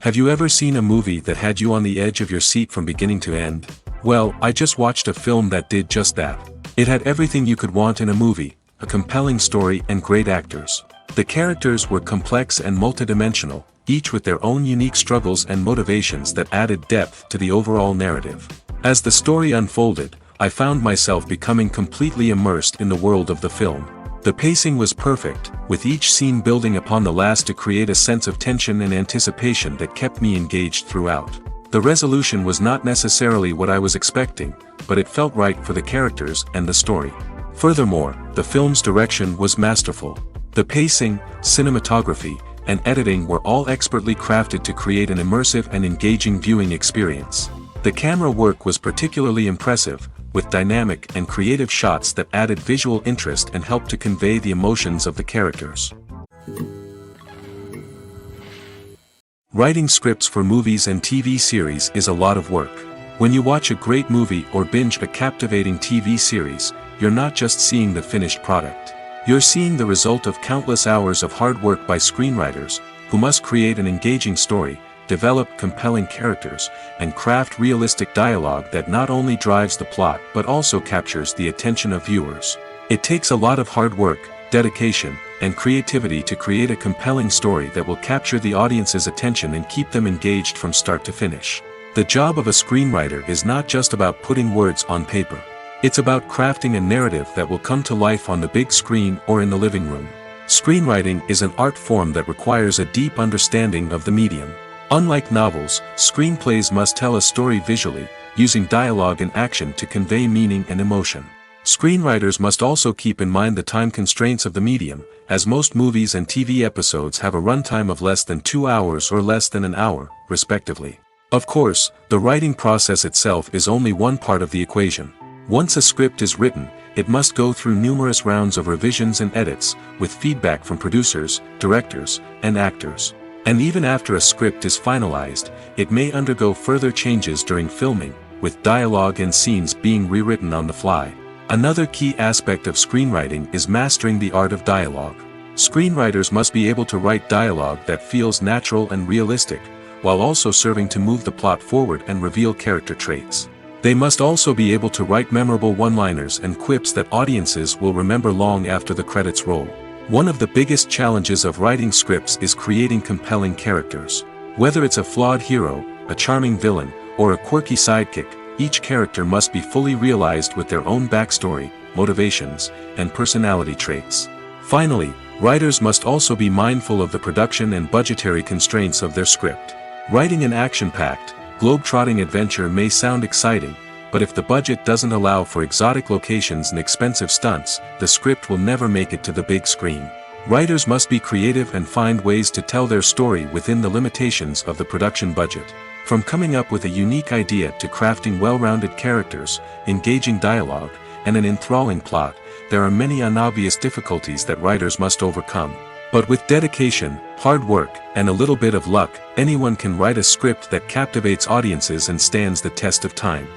Have you ever seen a movie that had you on the edge of your seat from beginning to end? Well, I just watched a film that did just that. It had everything you could want in a movie, a compelling story and great actors. The characters were complex and multidimensional, each with their own unique struggles and motivations that added depth to the overall narrative. As the story unfolded, I found myself becoming completely immersed in the world of the film. The pacing was perfect, with each scene building upon the last to create a sense of tension and anticipation that kept me engaged throughout. The resolution was not necessarily what I was expecting, but it felt right for the characters and the story. Furthermore, the film's direction was masterful. The pacing, cinematography, and editing were all expertly crafted to create an immersive and engaging viewing experience. The camera work was particularly impressive, with dynamic and creative shots that added visual interest and helped to convey the emotions of the characters. Writing scripts for movies and TV series is a lot of work. When you watch a great movie or binge a captivating TV series, you're not just seeing the finished product. You're seeing the result of countless hours of hard work by screenwriters, who must create an engaging story, develop compelling characters, and craft realistic dialogue that not only drives the plot but also captures the attention of viewers. It takes a lot of hard work, dedication, and creativity to create a compelling story that will capture the audience's attention and keep them engaged from start to finish. The job of a screenwriter is not just about putting words on paper. It's about crafting a narrative that will come to life on the big screen or in the living room. Screenwriting is an art form that requires a deep understanding of the medium. Unlike novels, screenplays must tell a story visually, using dialogue and action to convey meaning and emotion. Screenwriters must also keep in mind the time constraints of the medium, as most movies and TV episodes have a runtime of less than 2 hours or less than an hour, respectively. Of course, the writing process itself is only one part of the equation. Once a script is written, it must go through numerous rounds of revisions and edits, with feedback from producers, directors, and actors. And even after a script is finalized, it may undergo further changes during filming, with dialogue and scenes being rewritten on the fly. Another key aspect of screenwriting is mastering the art of dialogue. Screenwriters must be able to write dialogue that feels natural and realistic, while also serving to move the plot forward and reveal character traits. They must also be able to write memorable one-liners and quips that audiences will remember long after the credits roll. One of the biggest challenges of writing scripts is creating compelling characters. Whether it's a flawed hero, a charming villain, or a quirky sidekick, each character must be fully realized with their own backstory, motivations, and personality traits. Finally, writers must also be mindful of the production and budgetary constraints of their script. Writing an action-packed, globe-trotting adventure may sound exciting, but if the budget doesn't allow for exotic locations and expensive stunts, the script will never make it to the big screen. Writers must be creative and find ways to tell their story within the limitations of the production budget. From coming up with a unique idea to crafting well-rounded characters, engaging dialogue, and an enthralling plot, there are many unobvious difficulties that writers must overcome. But with dedication, hard work, and a little bit of luck, anyone can write a script that captivates audiences and stands the test of time.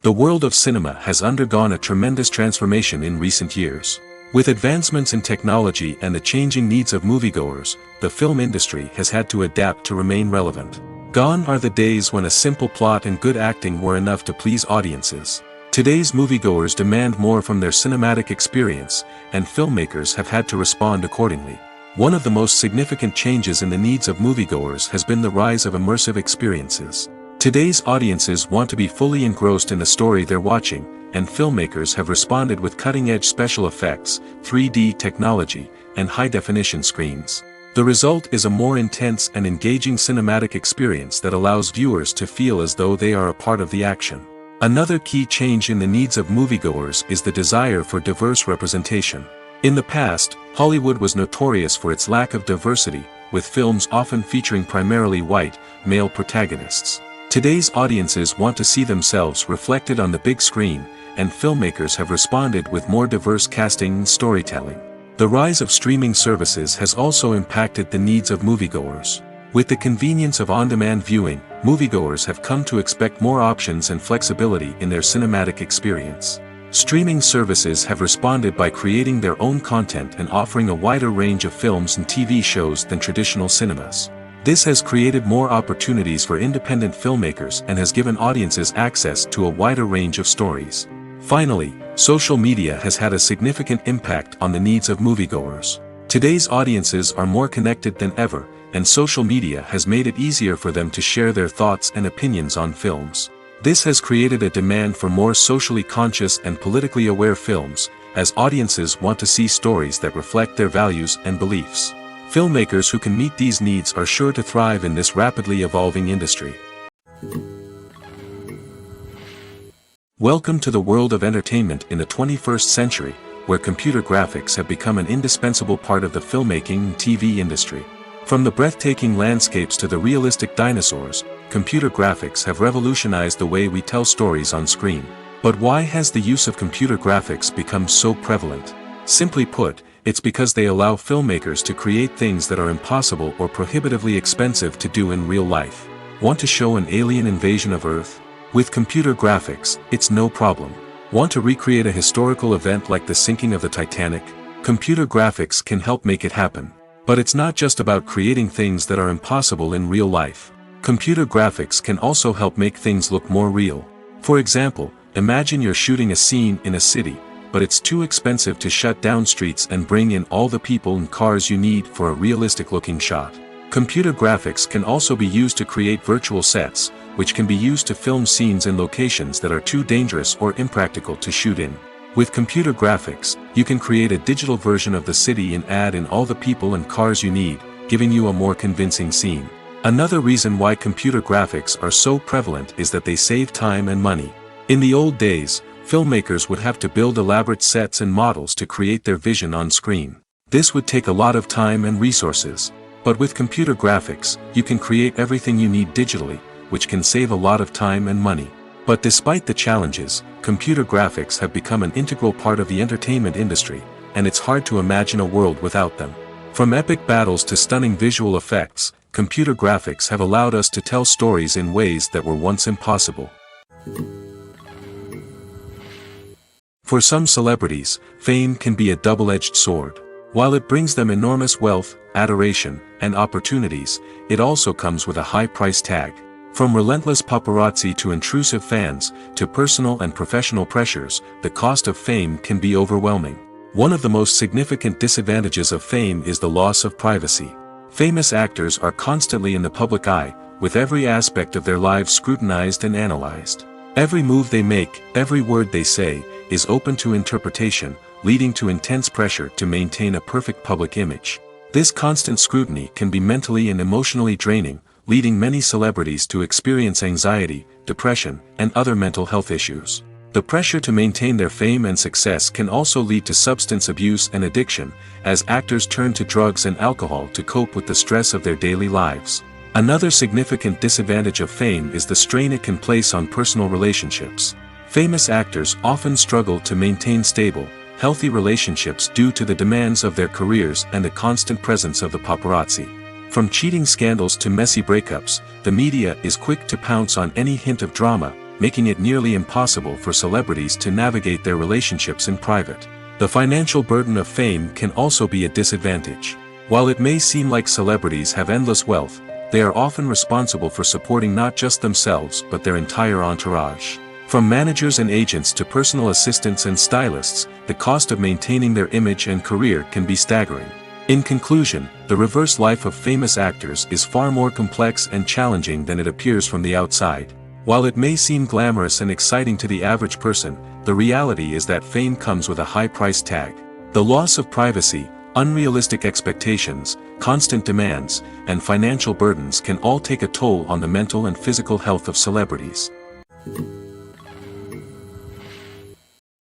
The world of cinema has undergone a tremendous transformation in recent years. With advancements in technology and the changing needs of moviegoers, the film industry has had to adapt to remain relevant. Gone are the days when a simple plot and good acting were enough to please audiences. Today's moviegoers demand more from their cinematic experience, and filmmakers have had to respond accordingly. One of the most significant changes in the needs of moviegoers has been the rise of immersive experiences. Today's audiences want to be fully engrossed in the story they're watching, and filmmakers have responded with cutting-edge special effects, 3D technology, and high-definition screens. The result is a more intense and engaging cinematic experience that allows viewers to feel as though they are a part of the action. Another key change in the needs of moviegoers is the desire for diverse representation. In the past, Hollywood was notorious for its lack of diversity, with films often featuring primarily white, male protagonists. Today's audiences want to see themselves reflected on the big screen, and filmmakers have responded with more diverse casting and storytelling. The rise of streaming services has also impacted the needs of moviegoers. With the convenience of on-demand viewing, moviegoers have come to expect more options and flexibility in their cinematic experience. Streaming services have responded by creating their own content and offering a wider range of films and TV shows than traditional cinemas. This has created more opportunities for independent filmmakers and has given audiences access to a wider range of stories. Finally, social media has had a significant impact on the needs of moviegoers. Today's audiences are more connected than ever, and social media has made it easier for them to share their thoughts and opinions on films. This has created a demand for more socially conscious and politically aware films, as audiences want to see stories that reflect their values and beliefs. Filmmakers who can meet these needs are sure to thrive in this rapidly evolving industry. Welcome to the world of entertainment in the 21st century, where computer graphics have become an indispensable part of the filmmaking and TV industry. From the breathtaking landscapes to the realistic dinosaurs, computer graphics have revolutionized the way we tell stories on screen. But why has the use of computer graphics become so prevalent? Simply put, it's because they allow filmmakers to create things that are impossible or prohibitively expensive to do in real life. Want to show an alien invasion of Earth? With computer graphics, it's no problem. Want to recreate a historical event like the sinking of the Titanic? Computer graphics can help make it happen. But it's not just about creating things that are impossible in real life. Computer graphics can also help make things look more real. For example, imagine you're shooting a scene in a city, but it's too expensive to shut down streets and bring in all the people and cars you need for a realistic-looking shot. Computer graphics can also be used to create virtual sets, which can be used to film scenes in locations that are too dangerous or impractical to shoot in. With computer graphics, you can create a digital version of the city and add in all the people and cars you need, giving you a more convincing scene. Another reason why computer graphics are so prevalent is that they save time and money. In the old days, filmmakers would have to build elaborate sets and models to create their vision on screen. This would take a lot of time and resources. But with computer graphics, you can create everything you need digitally, which can save a lot of time and money. But despite the challenges, computer graphics have become an integral part of the entertainment industry, and it's hard to imagine a world without them. From epic battles to stunning visual effects, computer graphics have allowed us to tell stories in ways that were once impossible. For some celebrities, fame can be a double-edged sword. While it brings them enormous wealth, adoration, and opportunities, it also comes with a high price tag. From relentless paparazzi to intrusive fans, to personal and professional pressures, the cost of fame can be overwhelming. One of the most significant disadvantages of fame is the loss of privacy. Famous actors are constantly in the public eye, with every aspect of their lives scrutinized and analyzed. Every move they make, every word they say, is open to interpretation, leading to intense pressure to maintain a perfect public image. This constant scrutiny can be mentally and emotionally draining, leading many celebrities to experience anxiety, depression, and other mental health issues. The pressure to maintain their fame and success can also lead to substance abuse and addiction, as actors turn to drugs and alcohol to cope with the stress of their daily lives. Another significant disadvantage of fame is the strain it can place on personal relationships. Famous actors often struggle to maintain stable, healthy relationships due to the demands of their careers and the constant presence of the paparazzi. From cheating scandals to messy breakups, the media is quick to pounce on any hint of drama, making it nearly impossible for celebrities to navigate their relationships in private. The financial burden of fame can also be a disadvantage. While it may seem like celebrities have endless wealth, they are often responsible for supporting not just themselves but their entire entourage. From managers and agents to personal assistants and stylists, the cost of maintaining their image and career can be staggering. In conclusion, the reverse life of famous actors is far more complex and challenging than it appears from the outside. While it may seem glamorous and exciting to the average person, the reality is that fame comes with a high price tag. The loss of privacy, unrealistic expectations, constant demands, and financial burdens can all take a toll on the mental and physical health of celebrities.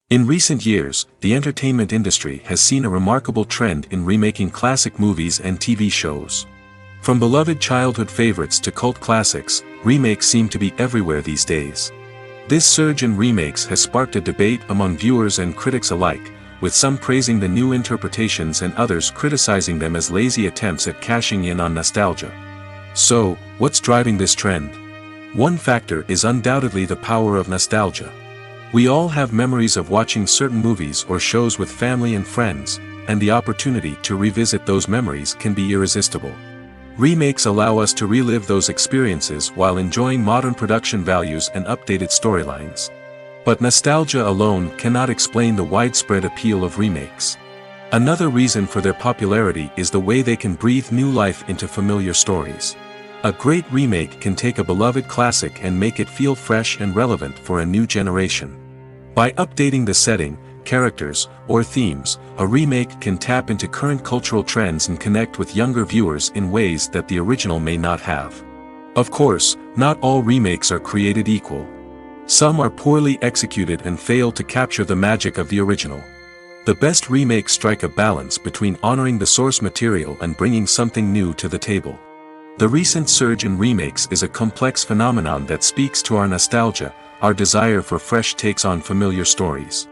In recent years, the entertainment industry has seen a remarkable trend in remaking classic movies and TV shows. From beloved childhood favorites to cult classics, remakes seem to be everywhere these days. This surge in remakes has sparked a debate among viewers and critics alike, with some praising the new interpretations and others criticizing them as lazy attempts at cashing in on nostalgia. So, what's driving this trend? One factor is undoubtedly the power of nostalgia. We all have memories of watching certain movies or shows with family and friends, and the opportunity to revisit those memories can be irresistible. Remakes allow us to relive those experiences while enjoying modern production values and updated storylines. But nostalgia alone cannot explain the widespread appeal of remakes. Another reason for their popularity is the way they can breathe new life into familiar stories. A great remake can take a beloved classic and make it feel fresh and relevant for a new generation. By updating the setting, characters, or themes, a remake can tap into current cultural trends and connect with younger viewers in ways that the original may not have. Of course, not all remakes are created equal. Some are poorly executed and fail to capture the magic of the original. The best remakes strike a balance between honoring the source material and bringing something new to the table. The recent surge in remakes is a complex phenomenon that speaks to our nostalgia, our desire for fresh takes on familiar stories.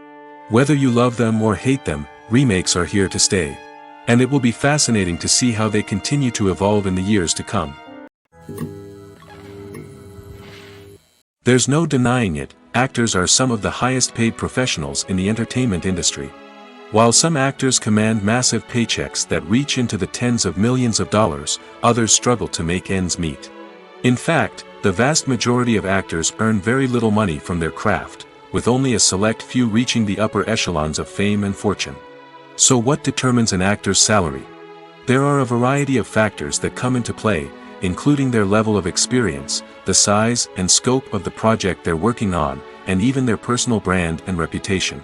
Whether you love them or hate them, remakes are here to stay. And it will be fascinating to see how they continue to evolve in the years to come. There's no denying it, actors are some of the highest paid professionals in the entertainment industry. While some actors command massive paychecks that reach into the tens of millions of dollars, others struggle to make ends meet. In fact, the vast majority of actors earn very little money from their craft, with only a select few reaching the upper echelons of fame and fortune. So what determines an actor's salary? There are a variety of factors that come into play, including their level of experience, the size and scope of the project they're working on, and even their personal brand and reputation.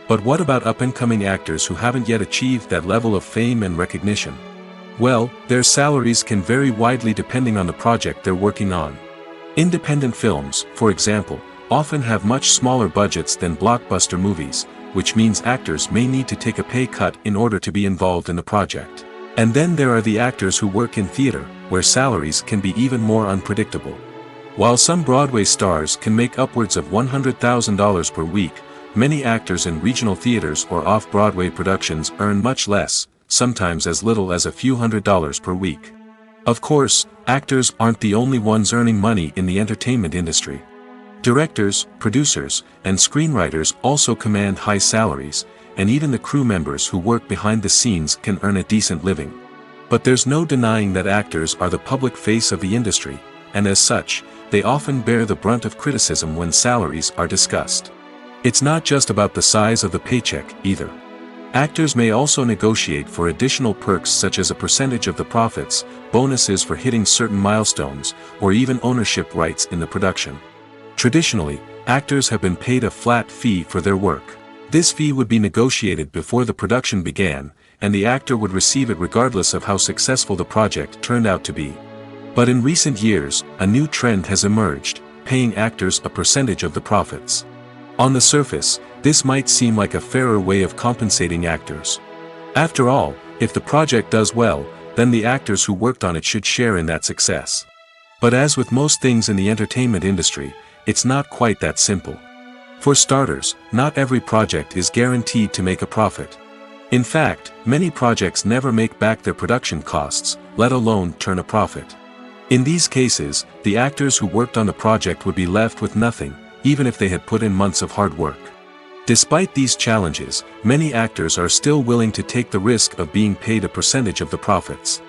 But what about up-and-coming actors who haven't yet achieved that level of fame and recognition? Well, their salaries can vary widely depending on the project they're working on. Independent films, for example, often have much smaller budgets than blockbuster movies, which means actors may need to take a pay cut in order to be involved in the project. And then there are the actors who work in theater, where salaries can be even more unpredictable. While some Broadway stars can make upwards of $100,000 per week, many actors in regional theaters or off-Broadway productions earn much less, sometimes as little as a few $100s per week. Of course, actors aren't the only ones earning money in the entertainment industry. Directors, producers, and screenwriters also command high salaries, and even the crew members who work behind the scenes can earn a decent living. But there's no denying that actors are the public face of the industry, and as such, they often bear the brunt of criticism when salaries are discussed. It's not just about the size of the paycheck, either. Actors may also negotiate for additional perks such as a percentage of the profits, bonuses for hitting certain milestones, or even ownership rights in the production. Traditionally, actors have been paid a flat fee for their work. This fee would be negotiated before the production began, and the actor would receive it regardless of how successful the project turned out to be. But in recent years, a new trend has emerged, paying actors a percentage of the profits. On the surface, this might seem like a fairer way of compensating actors. After all, if the project does well, then the actors who worked on it should share in that success. But as with most things in the entertainment industry, it's not quite that simple. For starters, not every project is guaranteed to make a profit. In fact, many projects never make back their production costs, let alone turn a profit. In these cases, the actors who worked on the project would be left with nothing, even if they had put in months of hard work. Despite these challenges, many actors are still willing to take the risk of being paid a percentage of the profits.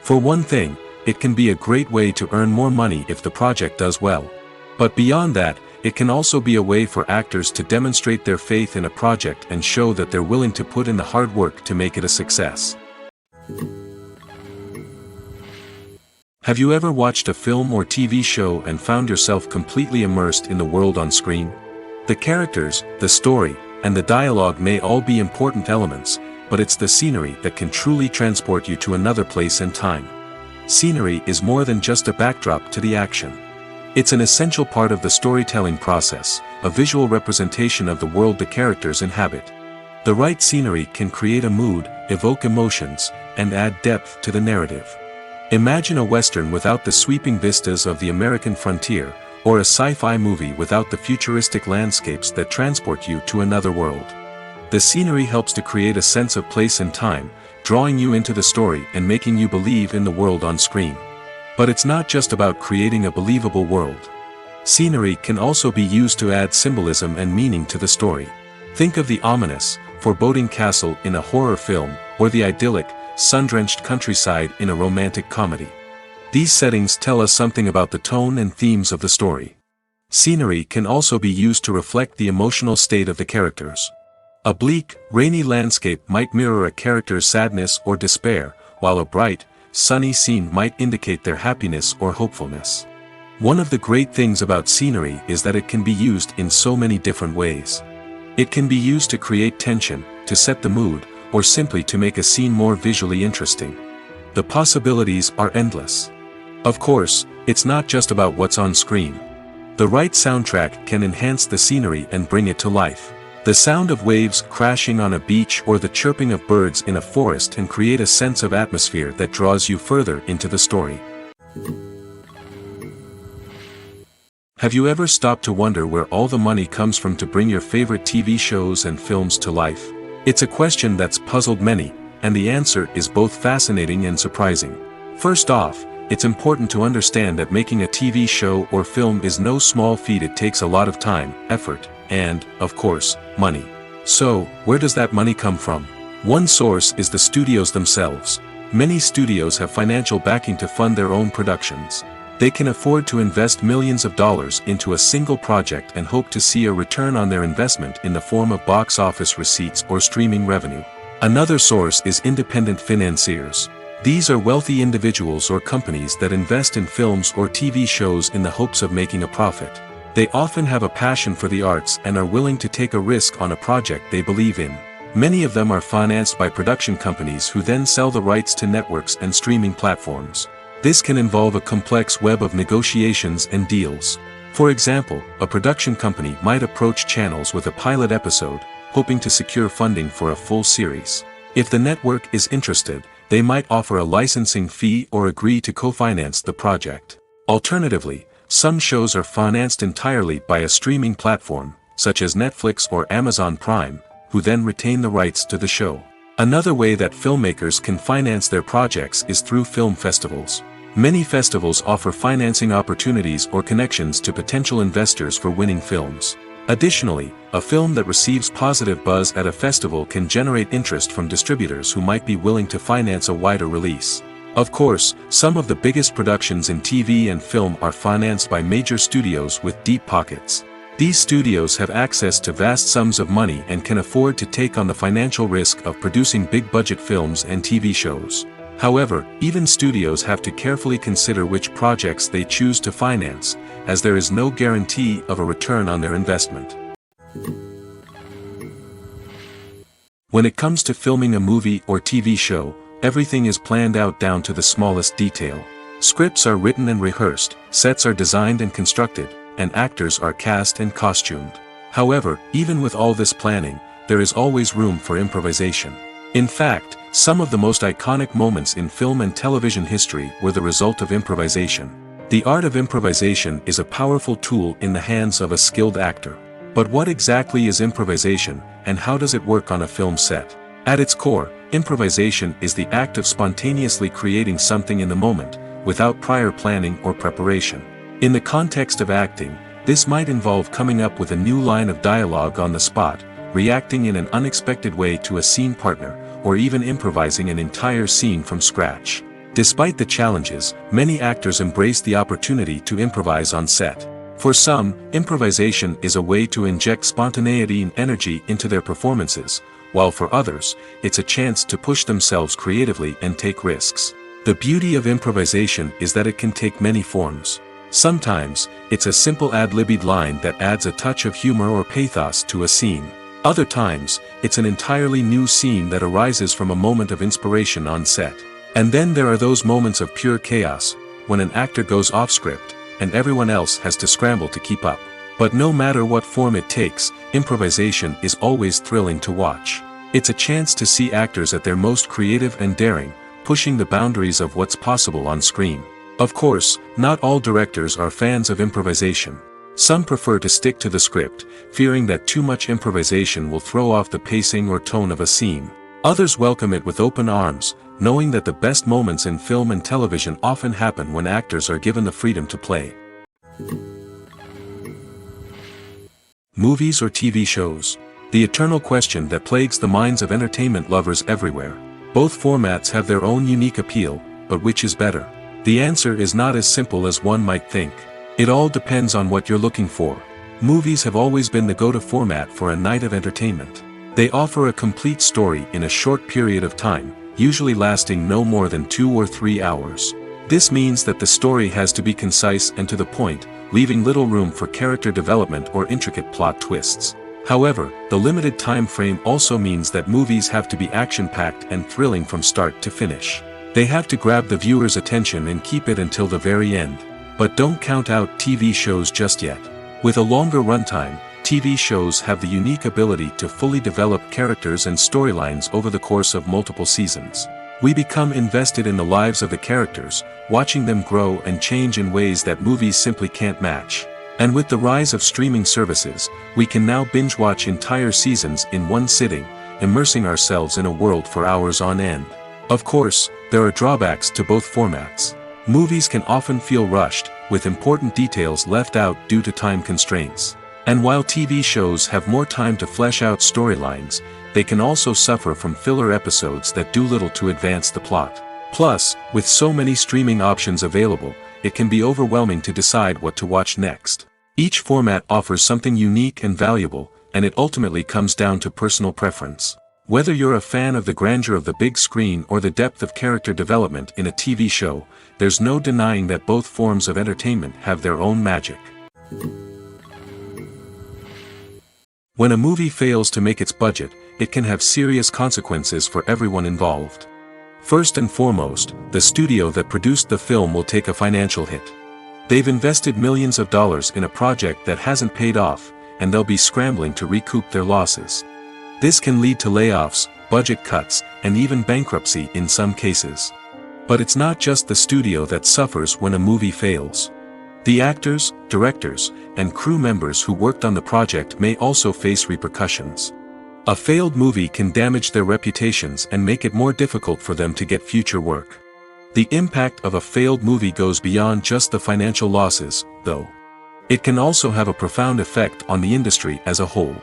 For one thing, it can be a great way to earn more money if the project does well. But beyond that, it can also be a way for actors to demonstrate their faith in a project and show that they're willing to put in the hard work to make it a success. Have you ever watched a film or TV show and found yourself completely immersed in the world on screen? The characters, the story, and the dialogue may all be important elements, but it's the scenery that can truly transport you to another place and time. Scenery is more than just a backdrop to the action. It's an essential part of the storytelling process, a visual representation of the world the characters inhabit. The right scenery can create a mood, evoke emotions, and add depth to the narrative. Imagine a Western without the sweeping vistas of the American frontier, or a sci-fi movie without the futuristic landscapes that transport you to another world. The scenery helps to create a sense of place and time, drawing you into the story and making you believe in the world on screen. But it's not just about creating a believable world. Scenery can also be used to add symbolism and meaning to the story. Think of the ominous, foreboding castle in a horror film, or the idyllic, sun-drenched countryside in a romantic comedy. These settings tell us something about the tone and themes of the story. Scenery can also be used to reflect the emotional state of the characters. A bleak, rainy landscape might mirror a character's sadness or despair, while a bright, sunny scene might indicate their happiness or hopefulness. One of the great things about scenery is that it can be used in so many different ways. It can be used to create tension, to set the mood, or simply to make a scene more visually interesting. The possibilities are endless. Of course, it's not just about what's on screen. The right soundtrack can enhance the scenery and bring it to life. The sound of waves crashing on a beach or the chirping of birds in a forest can create a sense of atmosphere that draws you further into the story. Have you ever stopped to wonder where all the money comes from to bring your favorite TV shows and films to life? It's a question that's puzzled many, and the answer is both fascinating and surprising. First off, it's important to understand that making a TV show or film is no small feat. It takes a lot of time, effort, and, of course, money. So, where does that money come from? One source is the studios themselves. Many studios have financial backing to fund their own productions. They can afford to invest millions of dollars into a single project and hope to see a return on their investment in the form of box office receipts or streaming revenue. Another source is independent financiers. These are wealthy individuals or companies that invest in films or TV shows in the hopes of making a profit. They often have a passion for the arts and are willing to take a risk on a project they believe in. Many of them are financed by production companies who then sell the rights to networks and streaming platforms. This can involve a complex web of negotiations and deals. For example, a production company might approach channels with a pilot episode, hoping to secure funding for a full series. If the network is interested, they might offer a licensing fee or agree to co-finance the project. Alternatively, some shows are financed entirely by a streaming platform, such as Netflix or Amazon Prime, who then retain the rights to the show. Another way that filmmakers can finance their projects is through film festivals. Many festivals offer financing opportunities or connections to potential investors for winning films. Additionally, a film that receives positive buzz at a festival can generate interest from distributors who might be willing to finance a wider release. Of course, some of the biggest productions in TV and film are financed by major studios with deep pockets. These studios have access to vast sums of money and can afford to take on the financial risk of producing big-budget films and TV shows. However, even studios have to carefully consider which projects they choose to finance, as there is no guarantee of a return on their investment. When it comes to filming a movie or TV show, everything is planned out down to the smallest detail. Scripts are written and rehearsed, sets are designed and constructed, and actors are cast and costumed. However, even with all this planning, there is always room for improvisation. In fact, some of the most iconic moments in film and television history were the result of improvisation. The art of improvisation is a powerful tool in the hands of a skilled actor. But what exactly is improvisation, and how does it work on a film set? At its core, improvisation is the act of spontaneously creating something in the moment, without prior planning or preparation. In the context of acting, this might involve coming up with a new line of dialogue on the spot, reacting in an unexpected way to a scene partner, or even improvising an entire scene from scratch. Despite the challenges, many actors embrace the opportunity to improvise on set. For some, improvisation is a way to inject spontaneity and energy into their performances, while for others, it's a chance to push themselves creatively and take risks. The beauty of improvisation is that it can take many forms. Sometimes, it's a simple ad-libbed line that adds a touch of humor or pathos to a scene. Other times, it's an entirely new scene that arises from a moment of inspiration on set. And then there are those moments of pure chaos, when an actor goes off script, and everyone else has to scramble to keep up. But no matter what form it takes, improvisation is always thrilling to watch. It's a chance to see actors at their most creative and daring, pushing the boundaries of what's possible on screen. Of course, not all directors are fans of improvisation. Some prefer to stick to the script, fearing that too much improvisation will throw off the pacing or tone of a scene. Others welcome it with open arms, knowing that the best moments in film and television often happen when actors are given the freedom to play. Movies or TV shows? The eternal question that plagues the minds of entertainment lovers everywhere. Both formats have their own unique appeal, but which is better? The answer is not as simple as one might think. It all depends on what you're looking for. Movies have always been the go-to format for a night of entertainment. They offer a complete story in a short period of time, usually lasting no more than 2 or 3 hours. This means that the story has to be concise and to the point, leaving little room for character development or intricate plot twists. However, the limited time frame also means that movies have to be action-packed and thrilling from start to finish. They have to grab the viewer's attention and keep it until the very end. But don't count out TV shows just yet. With a longer runtime, TV shows have the unique ability to fully develop characters and storylines over the course of multiple seasons. We become invested in the lives of the characters, watching them grow and change in ways that movies simply can't match. And with the rise of streaming services, we can now binge-watch entire seasons in one sitting, immersing ourselves in a world for hours on end. Of course, there are drawbacks to both formats. Movies can often feel rushed, with important details left out due to time constraints. And while TV shows have more time to flesh out storylines, they can also suffer from filler episodes that do little to advance the plot. Plus, with so many streaming options available, it can be overwhelming to decide what to watch next. Each format offers something unique and valuable, and it ultimately comes down to personal preference. Whether you're a fan of the grandeur of the big screen or the depth of character development in a TV show, there's no denying that both forms of entertainment have their own magic. When a movie fails to make its budget, it can have serious consequences for everyone involved. First and foremost, the studio that produced the film will take a financial hit. They've invested millions of dollars in a project that hasn't paid off, and they'll be scrambling to recoup their losses. This can lead to layoffs, budget cuts, and even bankruptcy in some cases. But it's not just the studio that suffers when a movie fails. The actors, directors, and crew members who worked on the project may also face repercussions. A failed movie can damage their reputations and make it more difficult for them to get future work. The impact of a failed movie goes beyond just the financial losses, though. It can also have a profound effect on the industry as a whole.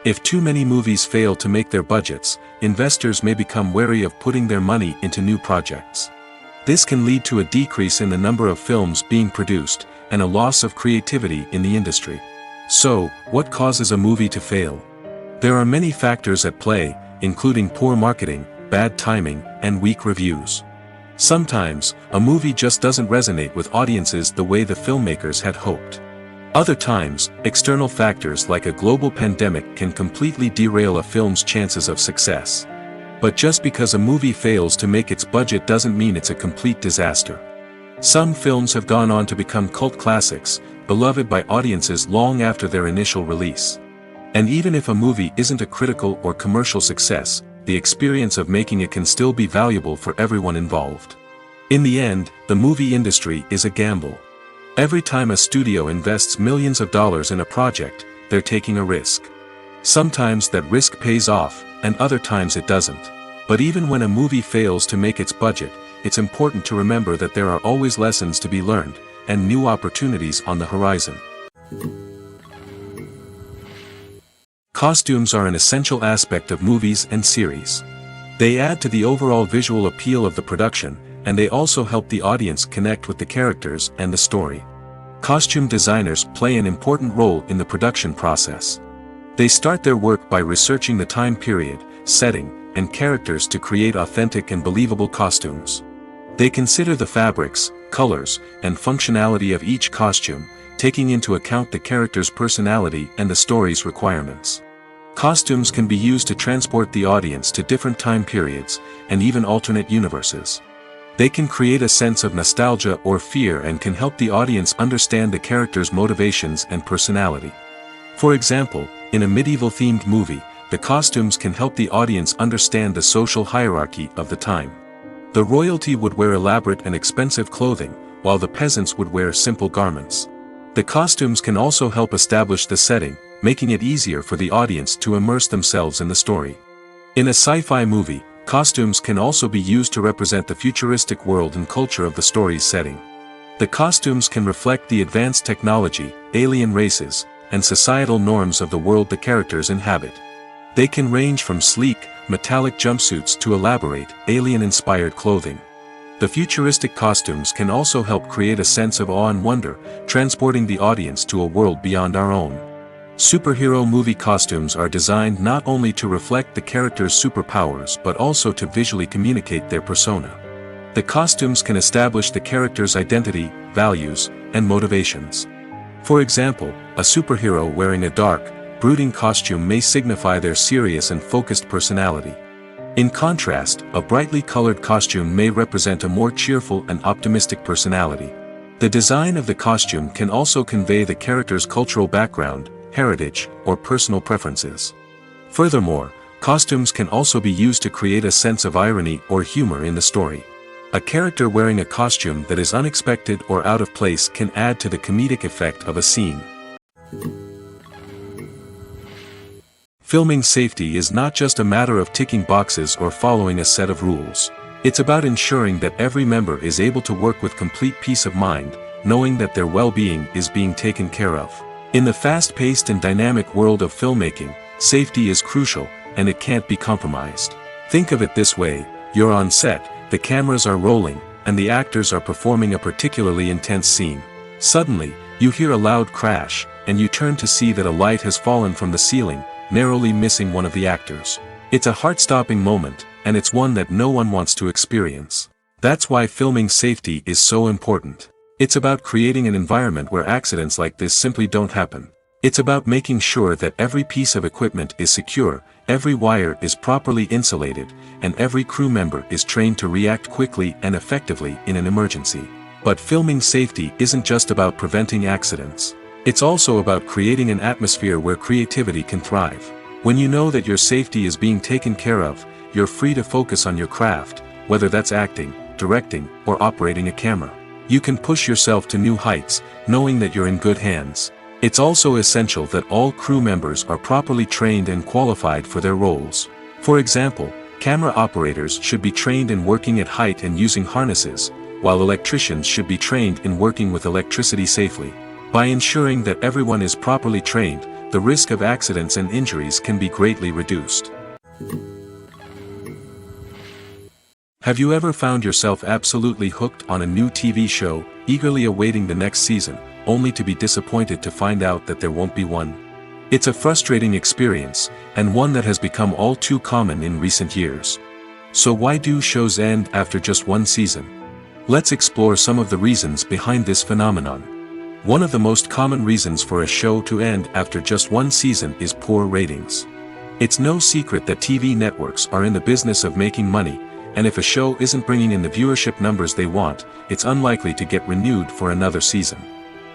If too many movies fail to make their budgets, investors may become wary of putting their money into new projects. This can lead to a decrease in the number of films being produced, and a loss of creativity in the industry. So, what causes a movie to fail? There are many factors at play, including poor marketing, bad timing, and weak reviews. Sometimes, a movie just doesn't resonate with audiences the way the filmmakers had hoped. Other times, external factors like a global pandemic can completely derail a film's chances of success. But just because a movie fails to make its budget doesn't mean it's a complete disaster. Some films have gone on to become cult classics, beloved by audiences long after their initial release. And even if a movie isn't a critical or commercial success, the experience of making it can still be valuable for everyone involved. In the end, the movie industry is a gamble. Every time a studio invests millions of dollars in a project, they're taking a risk. Sometimes that risk pays off, and other times it doesn't. But even when a movie fails to make its budget, it's important to remember that there are always lessons to be learned, and new opportunities on the horizon. Costumes are an essential aspect of movies and series. They add to the overall visual appeal of the production, and they also help the audience connect with the characters and the story. Costume designers play an important role in the production process. They start their work by researching the time period, setting, and characters to create authentic and believable costumes. They consider the fabrics, colors, and functionality of each costume, taking into account the character's personality and the story's requirements. Costumes can be used to transport the audience to different time periods, and even alternate universes. They can create a sense of nostalgia or fear and can help the audience understand the character's motivations and personality. For example, in a medieval-themed movie, the costumes can help the audience understand the social hierarchy of the time. The royalty would wear elaborate and expensive clothing, while the peasants would wear simple garments. The costumes can also help establish the setting, making it easier for the audience to immerse themselves in the story. In a sci-fi movie, costumes can also be used to represent the futuristic world and culture of the story's setting. The costumes can reflect the advanced technology, alien races, and societal norms of the world the characters inhabit. They can range from sleek, metallic jumpsuits to elaborate, alien-inspired clothing. The futuristic costumes can also help create a sense of awe and wonder, transporting the audience to a world beyond our own. Superhero movie costumes are designed not only to reflect the character's superpowers but also to visually communicate their persona. The costumes can establish the character's identity, values, and motivations. For example, a superhero wearing a dark, brooding costume may signify their serious and focused personality. In contrast, a brightly colored costume may represent a more cheerful and optimistic personality. The design of the costume can also convey the character's cultural background, heritage, or personal preferences. Furthermore, costumes can also be used to create a sense of irony or humor in the story. A character wearing a costume that is unexpected or out of place can add to the comedic effect of a scene. Filming safety is not just a matter of ticking boxes or following a set of rules. It's about ensuring that every member is able to work with complete peace of mind, knowing that their well-being is being taken care of. In the fast-paced and dynamic world of filmmaking, safety is crucial, and it can't be compromised. Think of it this way: you're on set, the cameras are rolling, and the actors are performing a particularly intense scene. Suddenly, you hear a loud crash, and you turn to see that a light has fallen from the ceiling, narrowly missing one of the actors. It's a heart-stopping moment, and it's one that no one wants to experience. That's why filming safety is so important. It's about creating an environment where accidents like this simply don't happen. It's about making sure that every piece of equipment is secure, every wire is properly insulated, and every crew member is trained to react quickly and effectively in an emergency. But filming safety isn't just about preventing accidents. It's also about creating an atmosphere where creativity can thrive. When you know that your safety is being taken care of, you're free to focus on your craft, whether that's acting, directing, or operating a camera. You can push yourself to new heights, knowing that you're in good hands. It's also essential that all crew members are properly trained and qualified for their roles. For example, camera operators should be trained in working at height and using harnesses, while electricians should be trained in working with electricity safely. By ensuring that everyone is properly trained, the risk of accidents and injuries can be greatly reduced. Have you ever found yourself absolutely hooked on a new TV show, eagerly awaiting the next season, only to be disappointed to find out that there won't be one? It's a frustrating experience, and one that has become all too common in recent years. So why do shows end after just one season? Let's explore some of the reasons behind this phenomenon. One of the most common reasons for a show to end after just one season is poor ratings. It's no secret that TV networks are in the business of making money, and if a show isn't bringing in the viewership numbers they want, it's unlikely to get renewed for another season.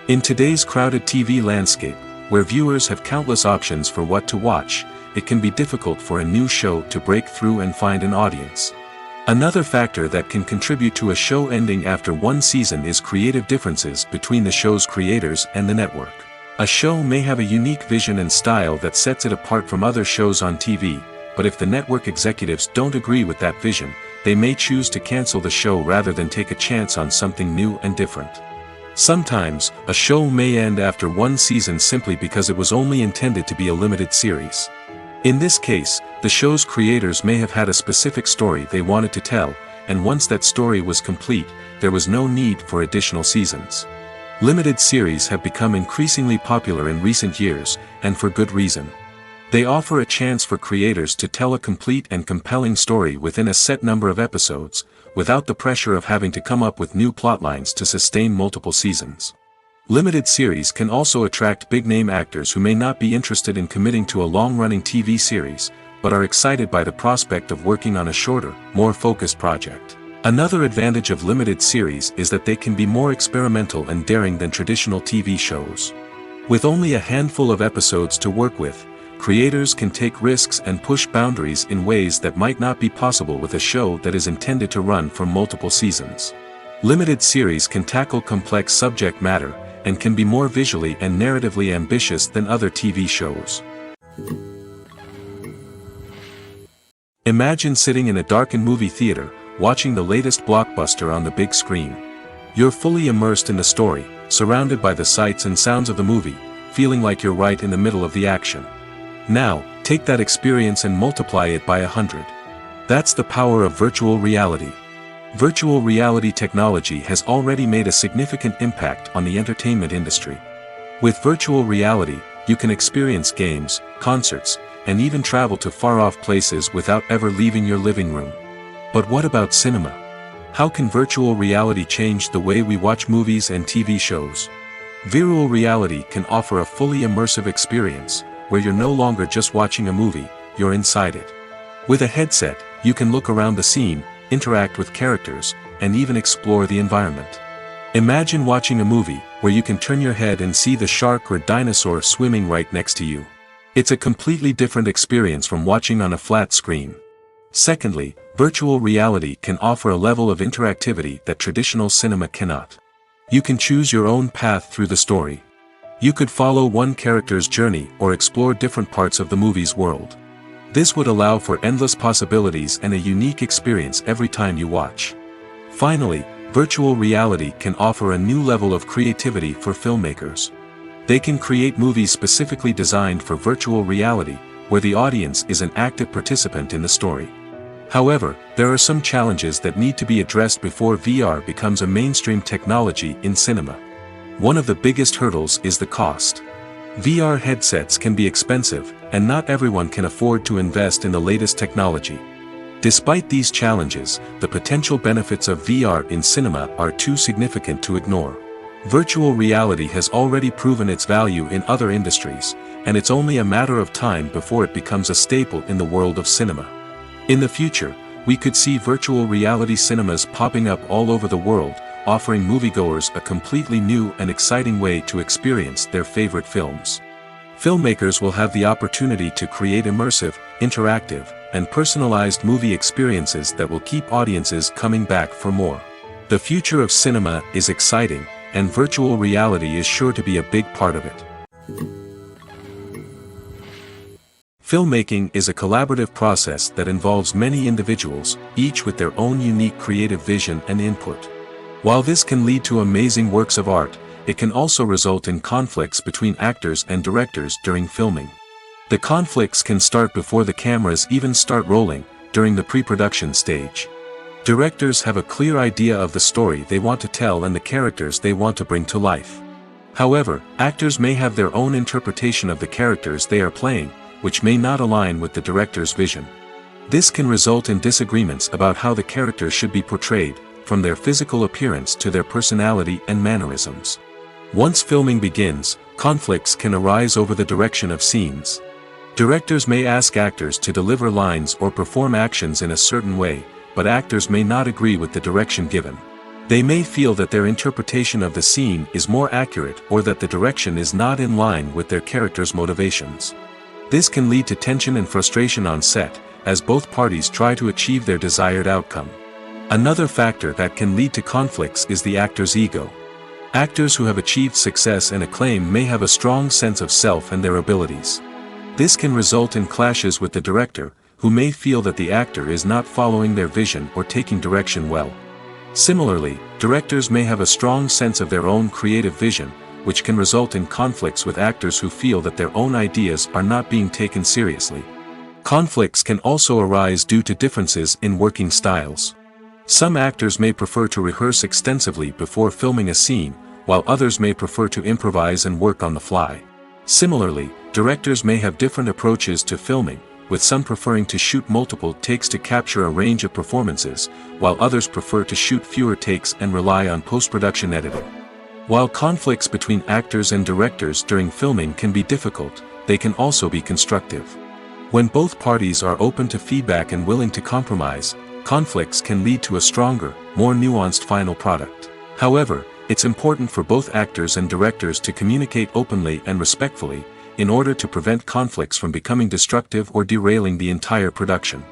In today's crowded TV landscape, where viewers have countless options for what to watch, it can be difficult for a new show to break through and find an audience. Another factor that can contribute to a show ending after one season is creative differences between the show's creators and the network. A show may have a unique vision and style that sets it apart from other shows on TV, but if the network executives don't agree with that vision, they may choose to cancel the show rather than take a chance on something new and different. Sometimes, a show may end after one season simply because it was only intended to be a limited series. In this case, the show's creators may have had a specific story they wanted to tell, and once that story was complete, there was no need for additional seasons. Limited series have become increasingly popular in recent years, and for good reason. They offer a chance for creators to tell a complete and compelling story within a set number of episodes, without the pressure of having to come up with new plotlines to sustain multiple seasons. Limited series can also attract big-name actors who may not be interested in committing to a long-running TV series, but are excited by the prospect of working on a shorter, more focused project. Another advantage of limited series is that they can be more experimental and daring than traditional TV shows. With only a handful of episodes to work with, creators can take risks and push boundaries in ways that might not be possible with a show that is intended to run for multiple seasons. Limited series can tackle complex subject matter, and can be more visually and narratively ambitious than other TV shows. Imagine sitting in a darkened movie theater, watching the latest blockbuster on the big screen. You're fully immersed in the story, surrounded by the sights and sounds of the movie, feeling like you're right in the middle of the action. Now, take that experience and multiply it by 100. That's the power of virtual reality. Virtual reality technology has already made a significant impact on the entertainment industry. With virtual reality, you can experience games, concerts, and even travel to far-off places without ever leaving your living room. But what about cinema? How can virtual reality change the way we watch movies and TV shows? Virtual reality can offer a fully immersive experience, where you're no longer just watching a movie, you're inside it. With a headset, you can look around the scene, interact with characters, and even explore the environment. Imagine watching a movie, where you can turn your head and see the shark or dinosaur swimming right next to you. It's a completely different experience from watching on a flat screen. Secondly, virtual reality can offer a level of interactivity that traditional cinema cannot. You can choose your own path through the story. You could follow one character's journey or explore different parts of the movie's world. This would allow for endless possibilities and a unique experience every time you watch. Finally, virtual reality can offer a new level of creativity for filmmakers. They can create movies specifically designed for virtual reality, where the audience is an active participant in the story. However, there are some challenges that need to be addressed before VR becomes a mainstream technology in cinema. One of the biggest hurdles is the cost. VR headsets can be expensive, and not everyone can afford to invest in the latest technology. Despite these challenges, the potential benefits of VR in cinema are too significant to ignore. Virtual reality has already proven its value in other industries, and it's only a matter of time before it becomes a staple in the world of cinema. In the future, we could see virtual reality cinemas popping up all over the world, offering moviegoers a completely new and exciting way to experience their favorite films. Filmmakers will have the opportunity to create immersive, interactive, and personalized movie experiences that will keep audiences coming back for more. The future of cinema is exciting, and virtual reality is sure to be a big part of it. Filmmaking is a collaborative process that involves many individuals, each with their own unique creative vision and input. While this can lead to amazing works of art, it can also result in conflicts between actors and directors during filming. The conflicts can start before the cameras even start rolling, during the pre-production stage. Directors have a clear idea of the story they want to tell and the characters they want to bring to life. However, actors may have their own interpretation of the characters they are playing, which may not align with the director's vision. This can result in disagreements about how the characters should be portrayed, from their physical appearance to their personality and mannerisms. Once filming begins, conflicts can arise over the direction of scenes. Directors may ask actors to deliver lines or perform actions in a certain way, but actors may not agree with the direction given. They may feel that their interpretation of the scene is more accurate or that the direction is not in line with their character's motivations. This can lead to tension and frustration on set, as both parties try to achieve their desired outcome. Another factor that can lead to conflicts is the actor's ego. Actors who have achieved success and acclaim may have a strong sense of self and their abilities. This can result in clashes with the director, who may feel that the actor is not following their vision or taking direction well. Similarly, directors may have a strong sense of their own creative vision, which can result in conflicts with actors who feel that their own ideas are not being taken seriously. Conflicts can also arise due to differences in working styles. Some actors may prefer to rehearse extensively before filming a scene, while others may prefer to improvise and work on the fly. Similarly, directors may have different approaches to filming, with some preferring to shoot multiple takes to capture a range of performances, while others prefer to shoot fewer takes and rely on post-production editing. While conflicts between actors and directors during filming can be difficult, they can also be constructive. When both parties are open to feedback and willing to compromise, conflicts can lead to a stronger, more nuanced final product. However, it's important for both actors and directors to communicate openly and respectfully, in order to prevent conflicts from becoming destructive or derailing the entire production.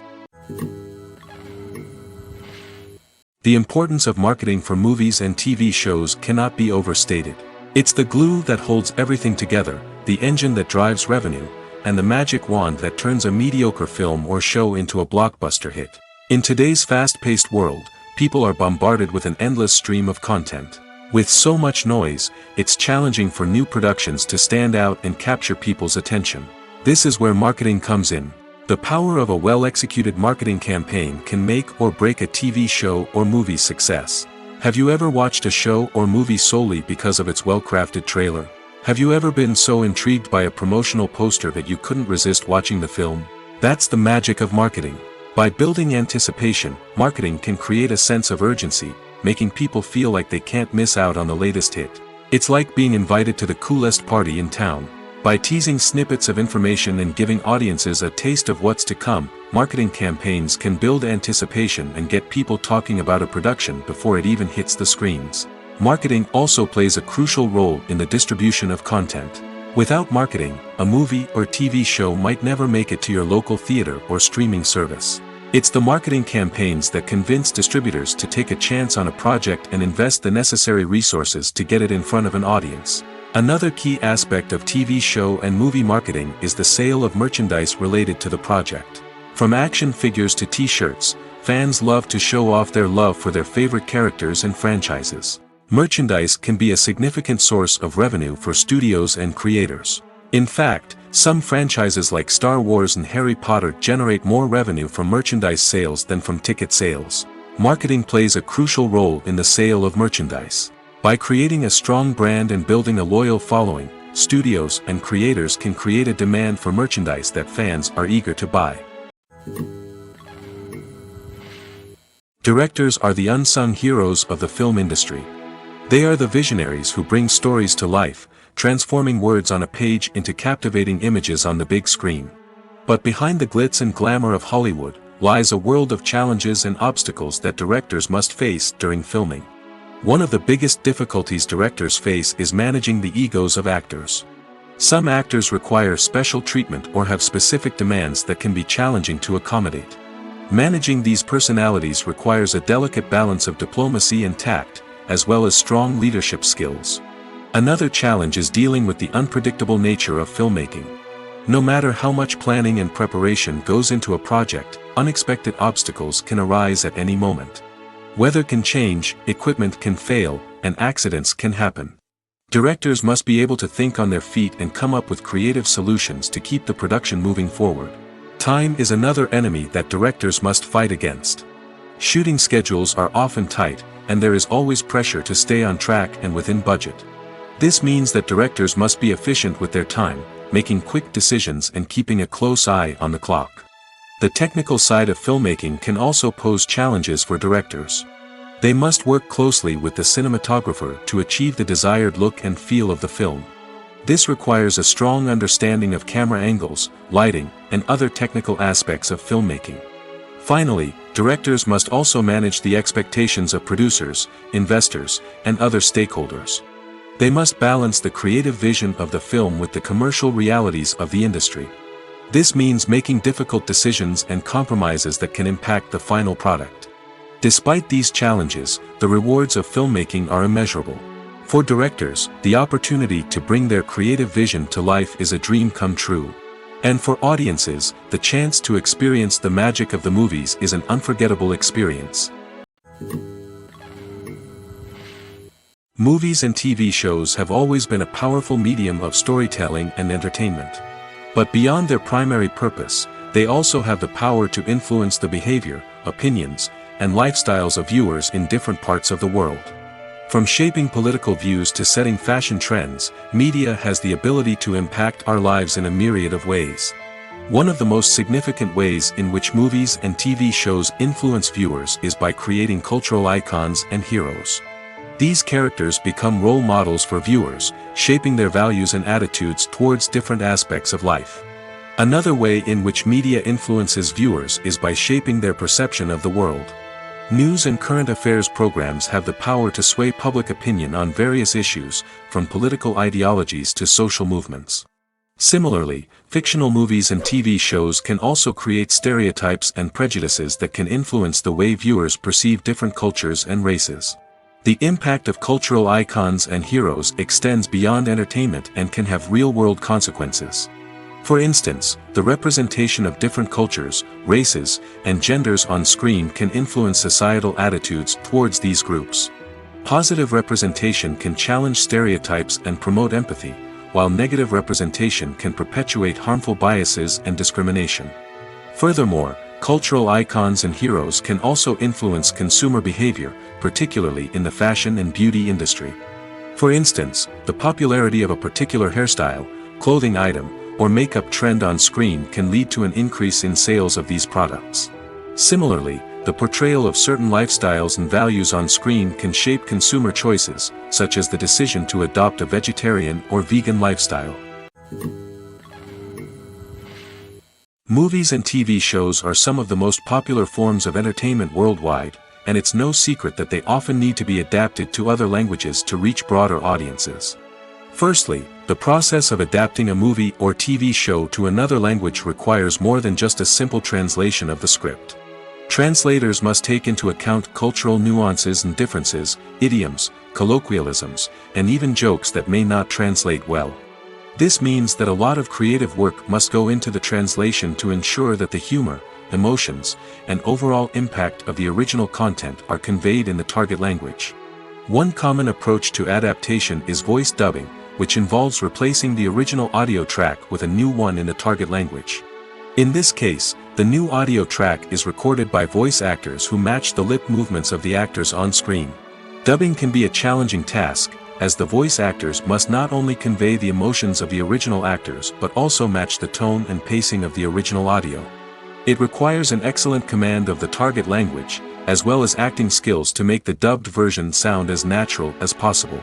The importance of marketing for movies and TV shows cannot be overstated. It's the glue that holds everything together, the engine that drives revenue, and the magic wand that turns a mediocre film or show into a blockbuster hit. In today's fast-paced world, people are bombarded with an endless stream of content. With so much noise, it's challenging for new productions to stand out and capture people's attention. This is where marketing comes in. The power of a well-executed marketing campaign can make or break a TV show or movie's success. Have you ever watched a show or movie solely because of its well-crafted trailer? Have you ever been so intrigued by a promotional poster that you couldn't resist watching the film? That's the magic of marketing. By building anticipation, marketing can create a sense of urgency, making people feel like they can't miss out on the latest hit. It's like being invited to the coolest party in town. By teasing snippets of information and giving audiences a taste of what's to come, marketing campaigns can build anticipation and get people talking about a production before it even hits the screens. Marketing also plays a crucial role in the distribution of content. Without marketing, a movie or TV show might never make it to your local theater or streaming service. It's the marketing campaigns that convince distributors to take a chance on a project and invest the necessary resources to get it in front of an audience. Another key aspect of TV show and movie marketing is the sale of merchandise related to the project. From action figures to t-shirts, fans love to show off their love for their favorite characters and franchises. Merchandise can be a significant source of revenue for studios and creators. In fact, some franchises like Star Wars and Harry Potter generate more revenue from merchandise sales than from ticket sales. Marketing plays a crucial role in the sale of merchandise. By creating a strong brand and building a loyal following, studios and creators can create a demand for merchandise that fans are eager to buy. Directors are the unsung heroes of the film industry. They are the visionaries who bring stories to life, transforming words on a page into captivating images on the big screen. But behind the glitz and glamour of Hollywood lies a world of challenges and obstacles that directors must face during filming. One of the biggest difficulties directors face is managing the egos of actors. Some actors require special treatment or have specific demands that can be challenging to accommodate. Managing these personalities requires a delicate balance of diplomacy and tact, as well as strong leadership skills. Another challenge is dealing with the unpredictable nature of filmmaking. No matter how much planning and preparation goes into a project, unexpected obstacles can arise at any moment. Weather can change, equipment can fail, and accidents can happen. Directors must be able to think on their feet and come up with creative solutions to keep the production moving forward. Time is another enemy that directors must fight against. Shooting schedules are often tight, and there is always pressure to stay on track and within budget. This means that directors must be efficient with their time, making quick decisions and keeping a close eye on the clock. The technical side of filmmaking can also pose challenges for directors. They must work closely with the cinematographer to achieve the desired look and feel of the film. This requires a strong understanding of camera angles, lighting, and other technical aspects of filmmaking. Finally, directors must also manage the expectations of producers, investors, and other stakeholders. They must balance the creative vision of the film with the commercial realities of the industry. This means making difficult decisions and compromises that can impact the final product. Despite these challenges, the rewards of filmmaking are immeasurable. For directors, the opportunity to bring their creative vision to life is a dream come true. And for audiences, the chance to experience the magic of the movies is an unforgettable experience. Movies and TV shows have always been a powerful medium of storytelling and entertainment. But beyond their primary purpose, they also have the power to influence the behavior, opinions, and lifestyles of viewers in different parts of the world. From shaping political views to setting fashion trends, media has the ability to impact our lives in a myriad of ways. One of the most significant ways in which movies and TV shows influence viewers is by creating cultural icons and heroes. These characters become role models for viewers, shaping their values and attitudes towards different aspects of life. Another way in which media influences viewers is by shaping their perception of the world. News and current affairs programs have the power to sway public opinion on various issues, from political ideologies to social movements. Similarly, fictional movies and TV shows can also create stereotypes and prejudices that can influence the way viewers perceive different cultures and races. The impact of cultural icons and heroes extends beyond entertainment and can have real-world consequences. For instance, the representation of different cultures, races, and genders on screen can influence societal attitudes towards these groups. Positive representation can challenge stereotypes and promote empathy, while negative representation can perpetuate harmful biases and discrimination. Furthermore, cultural icons and heroes can also influence consumer behavior, particularly in the fashion and beauty industry. For instance, the popularity of a particular hairstyle, clothing item, or makeup trend on screen can lead to an increase in sales of these products. Similarly, the portrayal of certain lifestyles and values on screen can shape consumer choices, such as the decision to adopt a vegetarian or vegan lifestyle. Movies and TV shows are some of the most popular forms of entertainment worldwide, and it's no secret that they often need to be adapted to other languages to reach broader audiences. Firstly, the process of adapting a movie or TV show to another language requires more than just a simple translation of the script. Translators must take into account cultural nuances and differences, idioms, colloquialisms, and even jokes that may not translate well. This means that a lot of creative work must go into the translation to ensure that the humor, emotions, and overall impact of the original content are conveyed in the target language. One common approach to adaptation is voice dubbing, which involves replacing the original audio track with a new one in the target language. In this case, the new audio track is recorded by voice actors who match the lip movements of the actors on screen. Dubbing can be a challenging task, as the voice actors must not only convey the emotions of the original actors but also match the tone and pacing of the original audio. It requires an excellent command of the target language, as well as acting skills to make the dubbed version sound as natural as possible.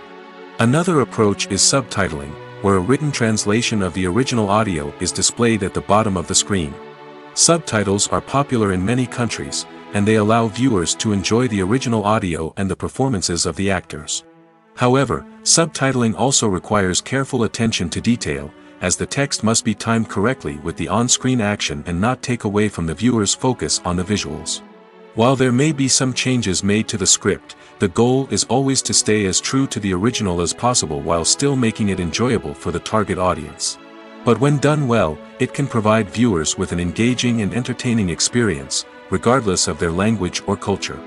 Another approach is subtitling, where a written translation of the original audio is displayed at the bottom of the screen. Subtitles are popular in many countries, and they allow viewers to enjoy the original audio and the performances of the actors. However, subtitling also requires careful attention to detail, as the text must be timed correctly with the on-screen action and not take away from the viewer's focus on the visuals. While there may be some changes made to the script, the goal is always to stay as true to the original as possible while still making it enjoyable for the target audience. But when done well, it can provide viewers with an engaging and entertaining experience, regardless of their language or culture.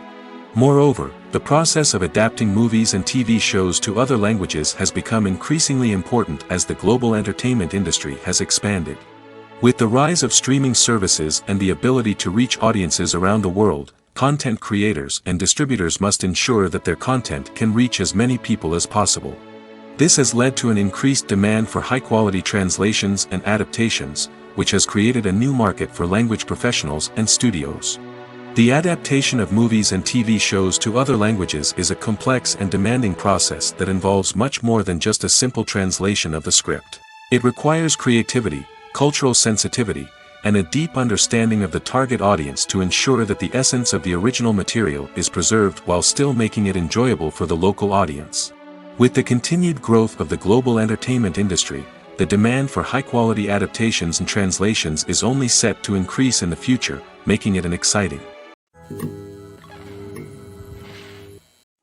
Moreover, the process of adapting movies and TV shows to other languages has become increasingly important as the global entertainment industry has expanded. With the rise of streaming services and the ability to reach audiences around the world, content creators and distributors must ensure that their content can reach as many people as possible. This has led to an increased demand for high-quality translations and adaptations, which has created a new market for language professionals and studios. The adaptation of movies and TV shows to other languages is a complex and demanding process that involves much more than just a simple translation of the script. It requires creativity, cultural sensitivity, and a deep understanding of the target audience to ensure that the essence of the original material is preserved while still making it enjoyable for the local audience. With the continued growth of the global entertainment industry, the demand for high-quality adaptations and translations is only set to increase in the future, making it an exciting.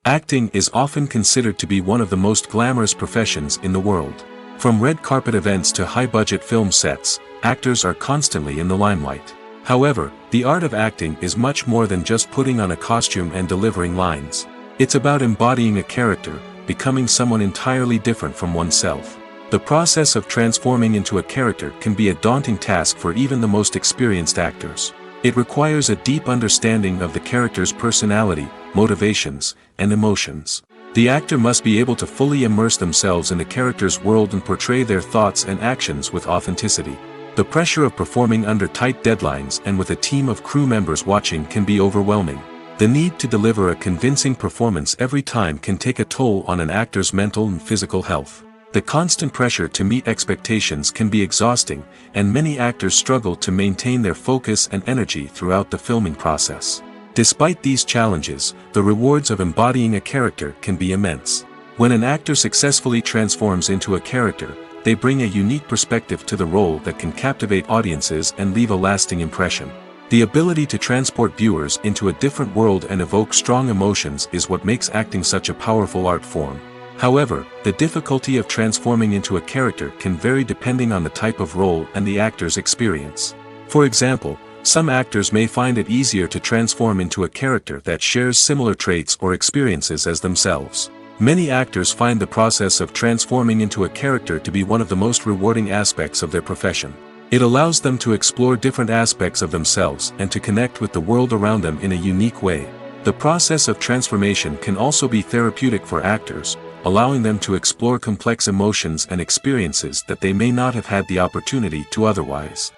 Acting is often considered to be one of the most glamorous professions in the world. From red carpet events to high-budget film sets, actors are constantly in the limelight. However, the art of acting is much more than just putting on a costume and delivering lines. It's about embodying a character, becoming someone entirely different from oneself. The process of transforming into a character can be a daunting task for even the most experienced actors. It requires a deep understanding of the character's personality, motivations, and emotions. The actor must be able to fully immerse themselves in the character's world and portray their thoughts and actions with authenticity. The pressure of performing under tight deadlines and with a team of crew members watching can be overwhelming. The need to deliver a convincing performance every time can take a toll on an actor's mental and physical health. The constant pressure to meet expectations can be exhausting, and many actors struggle to maintain their focus and energy throughout the filming process. Despite these challenges, the rewards of embodying a character can be immense. When an actor successfully transforms into a character, they bring a unique perspective to the role that can captivate audiences and leave a lasting impression. The ability to transport viewers into a different world and evoke strong emotions is what makes acting such a powerful art form. However, the difficulty of transforming into a character can vary depending on the type of role and the actor's experience. For example, Some actors may find it easier to transform into a character that shares similar traits or experiences as themselves. Many actors find the process of transforming into a character to be one of the most rewarding aspects of their profession. It allows them to explore different aspects of themselves and to connect with the world around them in a unique way. The process of transformation can also be therapeutic for actors, allowing them to explore complex emotions and experiences that they may not have had the opportunity to otherwise.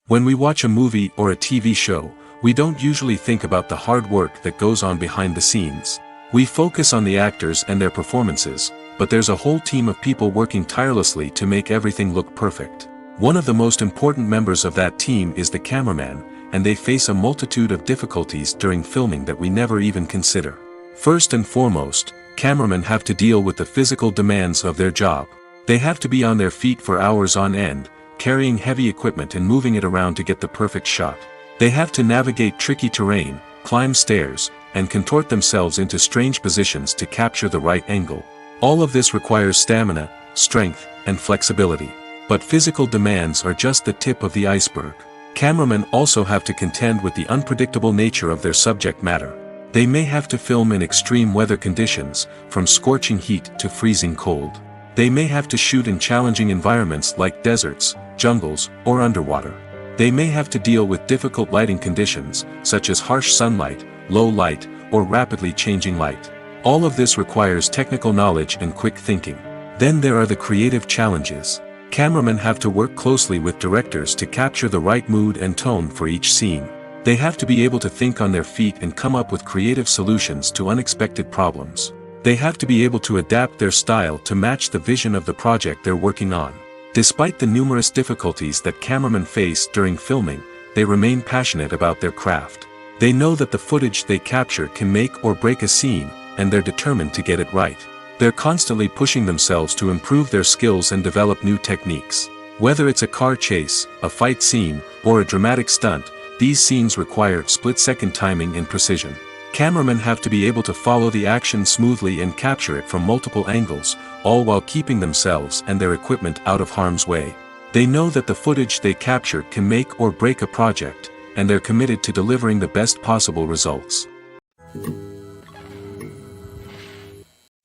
When we watch a movie or a TV show, we don't usually think about the hard work that goes on behind the scenes. We focus on the actors and their performances, but there's a whole team of people working tirelessly to make everything look perfect. One of the most important members of that team is the cameraman, and they face a multitude of difficulties during filming that we never even consider. First and foremost, cameramen have to deal with the physical demands of their job. They have to be on their feet for hours on end, carrying heavy equipment and moving it around to get the perfect shot. They have to navigate tricky terrain, climb stairs, and contort themselves into strange positions to capture the right angle. All of this requires stamina, strength, and flexibility. But physical demands are just the tip of the iceberg. Cameramen also have to contend with the unpredictable nature of their subject matter. They may have to film in extreme weather conditions, from scorching heat to freezing cold. They may have to shoot in challenging environments like deserts, jungles, or underwater. They may have to deal with difficult lighting conditions, such as harsh sunlight, low light, or rapidly changing light. All of this requires technical knowledge and quick thinking. Then there are the creative challenges. Cameramen have to work closely with directors to capture the right mood and tone for each scene. They have to be able to think on their feet and come up with creative solutions to unexpected problems. They have to be able to adapt their style to match the vision of the project they're working on. Despite the numerous difficulties that cameramen face during filming, they remain passionate about their craft. They know that the footage they capture can make or break a scene, and they're determined to get it right. They're constantly pushing themselves to improve their skills and develop new techniques. Whether it's a car chase, a fight scene, or a dramatic stunt, these scenes require split-second timing and precision. Cameramen have to be able to follow the action smoothly and capture it from multiple angles, all while keeping themselves and their equipment out of harm's way. They know that the footage they capture can make or break a project, and they're committed to delivering the best possible results.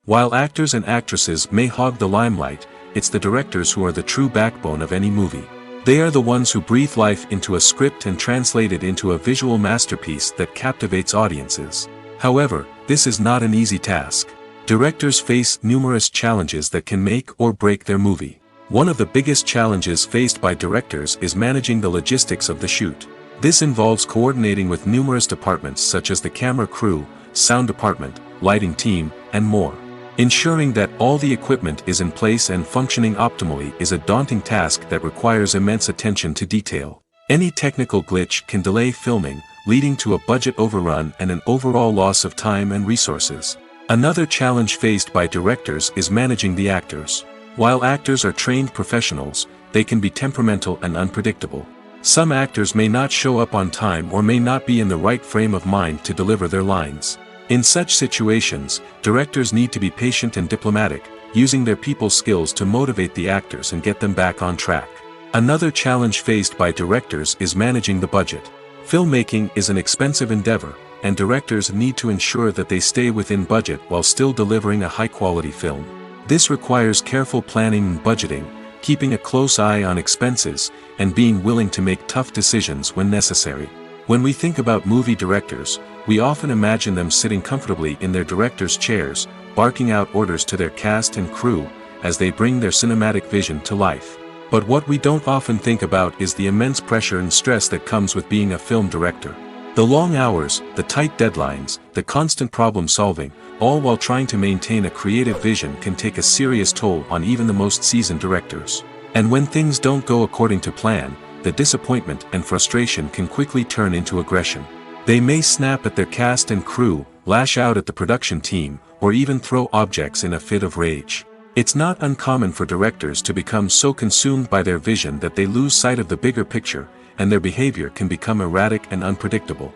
While actors and actresses may hog the limelight, it's the directors who are the true backbone of any movie. They are the ones who breathe life into a script and translate it into a visual masterpiece that captivates audiences. However, this is not an easy task. Directors face numerous challenges that can make or break their movie. One of the biggest challenges faced by directors is managing the logistics of the shoot. This involves coordinating with numerous departments such as the camera crew, sound department, lighting team, and more. Ensuring that all the equipment is in place and functioning optimally is a daunting task that requires immense attention to detail. Any technical glitch can delay filming, leading to a budget overrun and an overall loss of time and resources. Another challenge faced by directors is managing the actors. While actors are trained professionals, they can be temperamental and unpredictable. Some actors may not show up on time or may not be in the right frame of mind to deliver their lines. In such situations, directors need to be patient and diplomatic, using their people skills to motivate the actors and get them back on track. Another challenge faced by directors is managing the budget. Filmmaking is an expensive endeavor, and directors need to ensure that they stay within budget while still delivering a high-quality film. This requires careful planning and budgeting, keeping a close eye on expenses, and being willing to make tough decisions when necessary. When we think about movie directors, we often imagine them sitting comfortably in their director's chairs, barking out orders to their cast and crew, as they bring their cinematic vision to life. But what we don't often think about is the immense pressure and stress that comes with being a film director. The long hours, the tight deadlines, the constant problem solving, all while trying to maintain a creative vision can take a serious toll on even the most seasoned directors. And when things don't go according to plan, the disappointment and frustration can quickly turn into aggression. They may snap at their cast and crew, lash out at the production team, or even throw objects in a fit of rage. It's not uncommon for directors to become so consumed by their vision that they lose sight of the bigger picture, and their behavior can become erratic and unpredictable.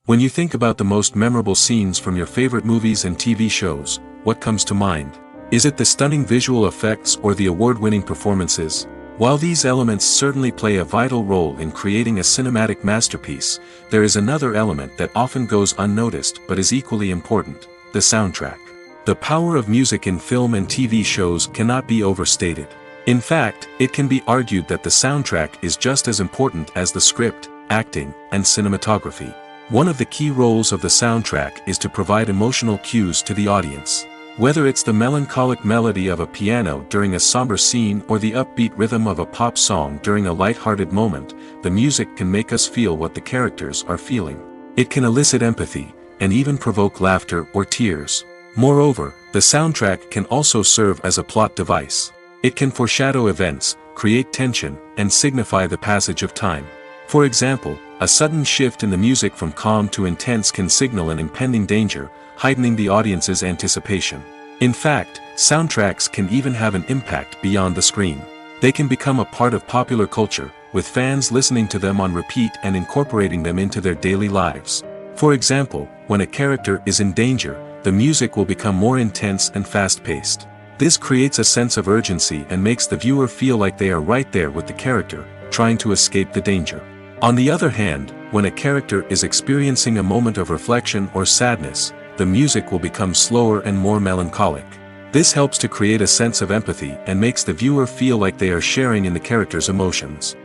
When you think about the most memorable scenes from your favorite movies and TV shows, what comes to mind? Is it the stunning visual effects or the award-winning performances? While these elements certainly play a vital role in creating a cinematic masterpiece, there is another element that often goes unnoticed but is equally important: the soundtrack. The power of music in film and TV shows cannot be overstated. In fact, it can be argued that the soundtrack is just as important as the script, acting, and cinematography. One of the key roles of the soundtrack is to provide emotional cues to the audience. Whether it's the melancholic melody of a piano during a somber scene or the upbeat rhythm of a pop song during a light-hearted moment, the music can make us feel what the characters are feeling. It can elicit empathy, and even provoke laughter or tears. Moreover, the soundtrack can also serve as a plot device. It can foreshadow events, create tension, and signify the passage of time. For example, a sudden shift in the music from calm to intense can signal an impending danger, heightening the audience's anticipation. In fact, soundtracks can even have an impact beyond the screen. They can become a part of popular culture, with fans listening to them on repeat and incorporating them into their daily lives. For example, when a character is in danger, the music will become more intense and fast-paced. This creates a sense of urgency and makes the viewer feel like they are right there with the character, trying to escape the danger. On the other hand, when a character is experiencing a moment of reflection or sadness, the music will become slower and more melancholic. This helps to create a sense of empathy and makes the viewer feel like they are sharing in the character's emotions.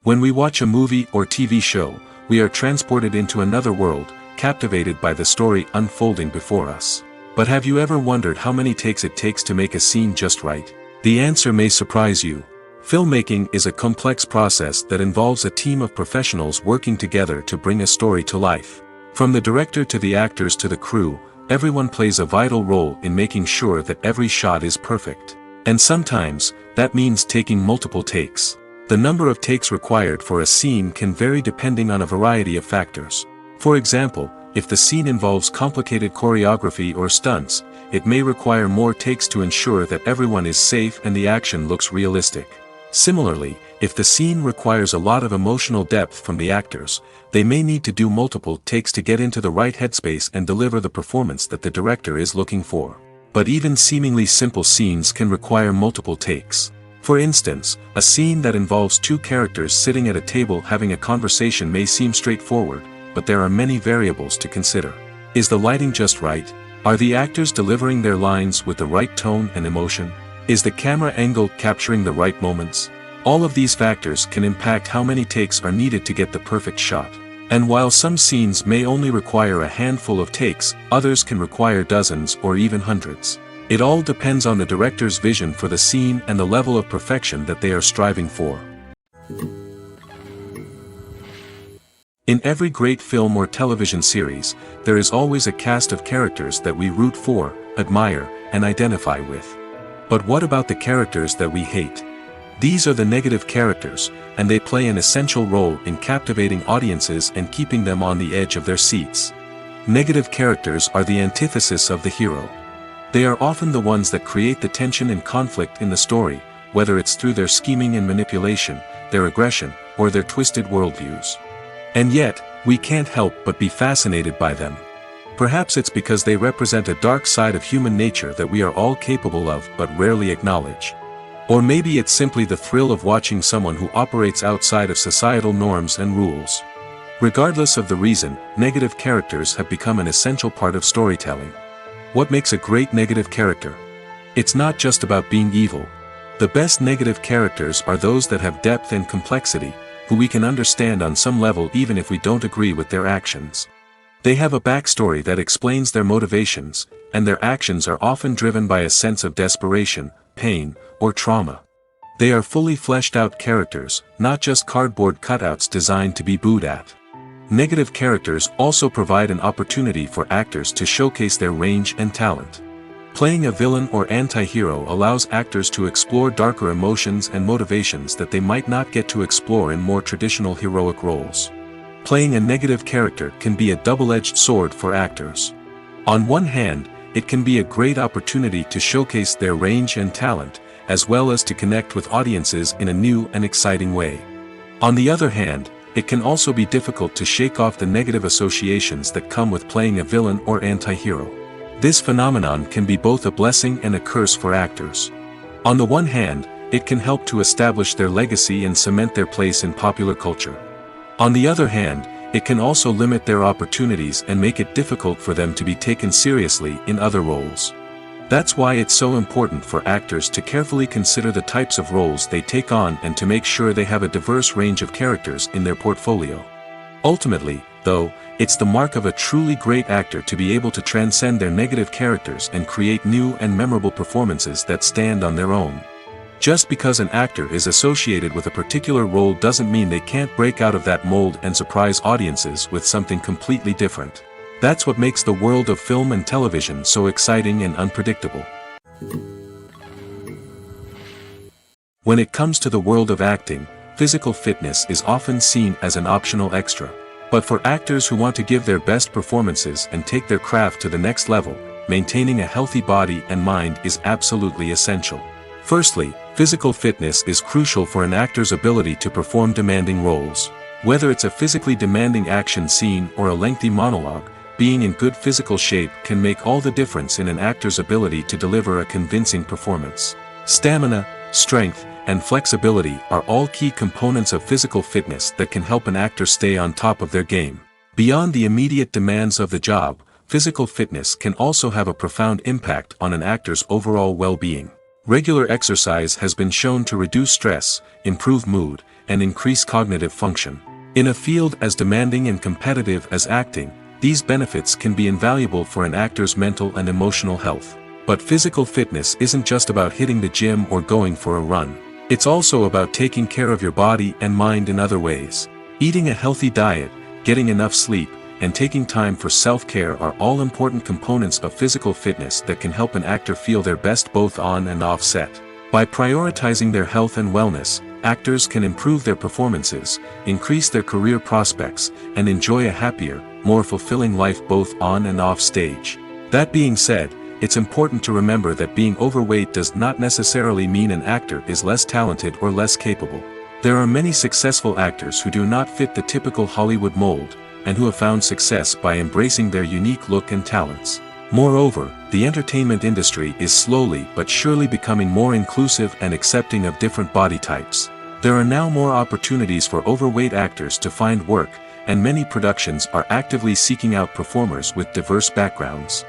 When we watch a movie or TV show, we are transported into another world, captivated by the story unfolding before us. But have you ever wondered how many takes it takes to make a scene just right? The answer may surprise you. Filmmaking is a complex process that involves a team of professionals working together to bring a story to life. From the director to the actors to the crew, everyone plays a vital role in making sure that every shot is perfect. And sometimes, that means taking multiple takes. The number of takes required for a scene can vary depending on a variety of factors. For example, if the scene involves complicated choreography or stunts, it may require more takes to ensure that everyone is safe and the action looks realistic. Similarly, if the scene requires a lot of emotional depth from the actors, they may need to do multiple takes to get into the right headspace and deliver the performance that the director is looking for. But even seemingly simple scenes can require multiple takes. For instance, a scene that involves two characters sitting at a table having a conversation may seem straightforward, but there are many variables to consider. Is the lighting just right? Are the actors delivering their lines with the right tone and emotion? Is the camera angle capturing the right moments? All of these factors can impact how many takes are needed to get the perfect shot. And while some scenes may only require a handful of takes, others can require dozens or even hundreds. It all depends on the director's vision for the scene and the level of perfection that they are striving for. In every great film or television series, there is always a cast of characters that we root for, admire, and identify with. But what about the characters that we hate? These are the negative characters, and they play an essential role in captivating audiences and keeping them on the edge of their seats. Negative characters are the antithesis of the hero. They are often the ones that create the tension and conflict in the story, whether it's through their scheming and manipulation, their aggression, or their twisted worldviews. And yet, we can't help but be fascinated by them. Perhaps it's because they represent a dark side of human nature that we are all capable of but rarely acknowledge. Or maybe it's simply the thrill of watching someone who operates outside of societal norms and rules. Regardless of the reason, negative characters have become an essential part of storytelling. What makes a great negative character? It's not just about being evil. The best negative characters are those that have depth and complexity, who we can understand on some level even if we don't agree with their actions. They have a backstory that explains their motivations, and their actions are often driven by a sense of desperation, pain, or trauma. They are fully fleshed out characters, not just cardboard cutouts designed to be booed at. Negative characters also provide an opportunity for actors to showcase their range and talent. Playing a villain or anti-hero allows actors to explore darker emotions and motivations that they might not get to explore in more traditional heroic roles. Playing a negative character can be a double-edged sword for actors. On one hand, it can be a great opportunity to showcase their range and talent, as well as to connect with audiences in a new and exciting way. On the other hand, it can also be difficult to shake off the negative associations that come with playing a villain or anti-hero. This phenomenon can be both a blessing and a curse for actors. On the one hand, it can help to establish their legacy and cement their place in popular culture. On the other hand, it can also limit their opportunities and make it difficult for them to be taken seriously in other roles. That's why it's so important for actors to carefully consider the types of roles they take on and to make sure they have a diverse range of characters in their portfolio. Ultimately, though, it's the mark of a truly great actor to be able to transcend their negative characters and create new and memorable performances that stand on their own. Just because an actor is associated with a particular role doesn't mean they can't break out of that mold and surprise audiences with something completely different. That's what makes the world of film and television so exciting and unpredictable. When it comes to the world of acting, physical fitness is often seen as an optional extra. But for actors who want to give their best performances and take their craft to the next level, maintaining a healthy body and mind is absolutely essential. Firstly, physical fitness is crucial for an actor's ability to perform demanding roles. Whether it's a physically demanding action scene or a lengthy monologue, being in good physical shape can make all the difference in an actor's ability to deliver a convincing performance. Stamina, strength, and flexibility are all key components of physical fitness that can help an actor stay on top of their game. Beyond the immediate demands of the job, physical fitness can also have a profound impact on an actor's overall well-being. Regular exercise has been shown to reduce stress, improve mood, and increase cognitive function. In a field as demanding and competitive as acting, these benefits can be invaluable for an actor's mental and emotional health. But physical fitness isn't just about hitting the gym or going for a run. It's also about taking care of your body and mind in other ways. Eating a healthy diet, getting enough sleep, and taking time for self-care are all important components of physical fitness that can help an actor feel their best both on and off set. By prioritizing their health and wellness, actors can improve their performances, increase their career prospects, and enjoy a happier, more fulfilling life both on and off stage. That being said, it's important to remember that being overweight does not necessarily mean an actor is less talented or less capable. There are many successful actors who do not fit the typical Hollywood mold, and who have found success by embracing their unique look and talents. Moreover, the entertainment industry is slowly but surely becoming more inclusive and accepting of different body types. There are now more opportunities for overweight actors to find work, and many productions are actively seeking out performers with diverse backgrounds.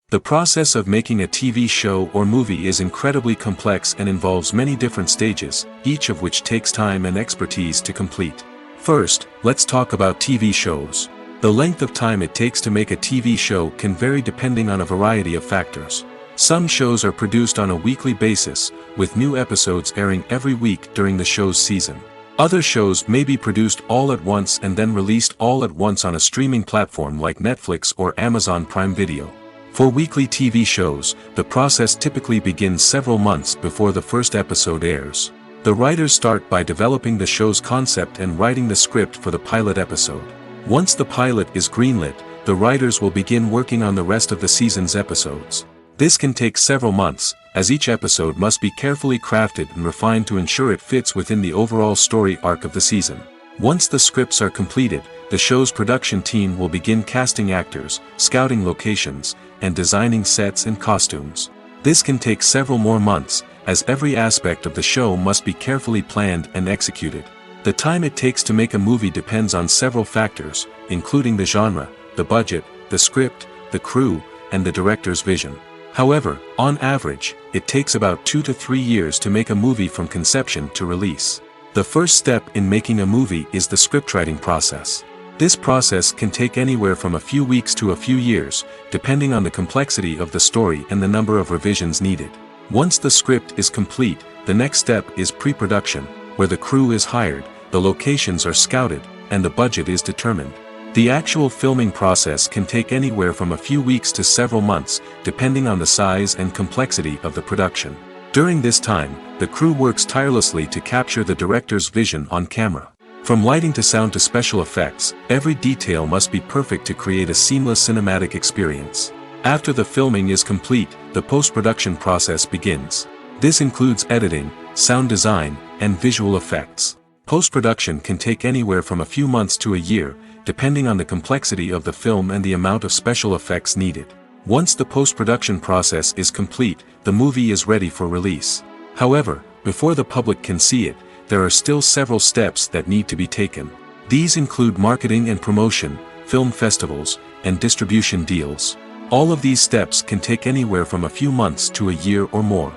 The process of making a TV show or movie is incredibly complex and involves many different stages, each of which takes time and expertise to complete. First, let's talk about TV shows. The length of time it takes to make a TV show can vary depending on a variety of factors. Some shows are produced on a weekly basis, with new episodes airing every week during the show's season. Other shows may be produced all at once and then released all at once on a streaming platform like Netflix or Amazon Prime Video. For weekly TV shows, the process typically begins several months before the first episode airs. The writers start by developing the show's concept and writing the script for the pilot episode. Once the pilot is greenlit, the writers will begin working on the rest of the season's episodes. This can take several months, as each episode must be carefully crafted and refined to ensure it fits within the overall story arc of the season. Once the scripts are completed, the show's production team will begin casting actors, scouting locations, and designing sets and costumes. This can take several more months, as every aspect of the show must be carefully planned and executed. The time it takes to make a movie depends on several factors, including the genre, the budget, the script, the crew, and the director's vision. However, on average, it takes about 2 to 3 years to make a movie from conception to release. The first step in making a movie is the scriptwriting process. This process can take anywhere from a few weeks to a few years, depending on the complexity of the story and the number of revisions needed. Once the script is complete, the next step is pre-production, where the crew is hired, the locations are scouted, and the budget is determined. The actual filming process can take anywhere from a few weeks to several months, depending on the size and complexity of the production. During this time, the crew works tirelessly to capture the director's vision on camera. From lighting to sound to special effects, every detail must be perfect to create a seamless cinematic experience. After the filming is complete, the post-production process begins. This includes editing, sound design, and visual effects. Post-production can take anywhere from a few months to a year, depending on the complexity of the film and the amount of special effects needed. Once the post-production process is complete, the movie is ready for release. However, before the public can see it, there are still several steps that need to be taken. These include marketing and promotion, film festivals, and distribution deals. All of these steps can take anywhere from a few months to a year or more.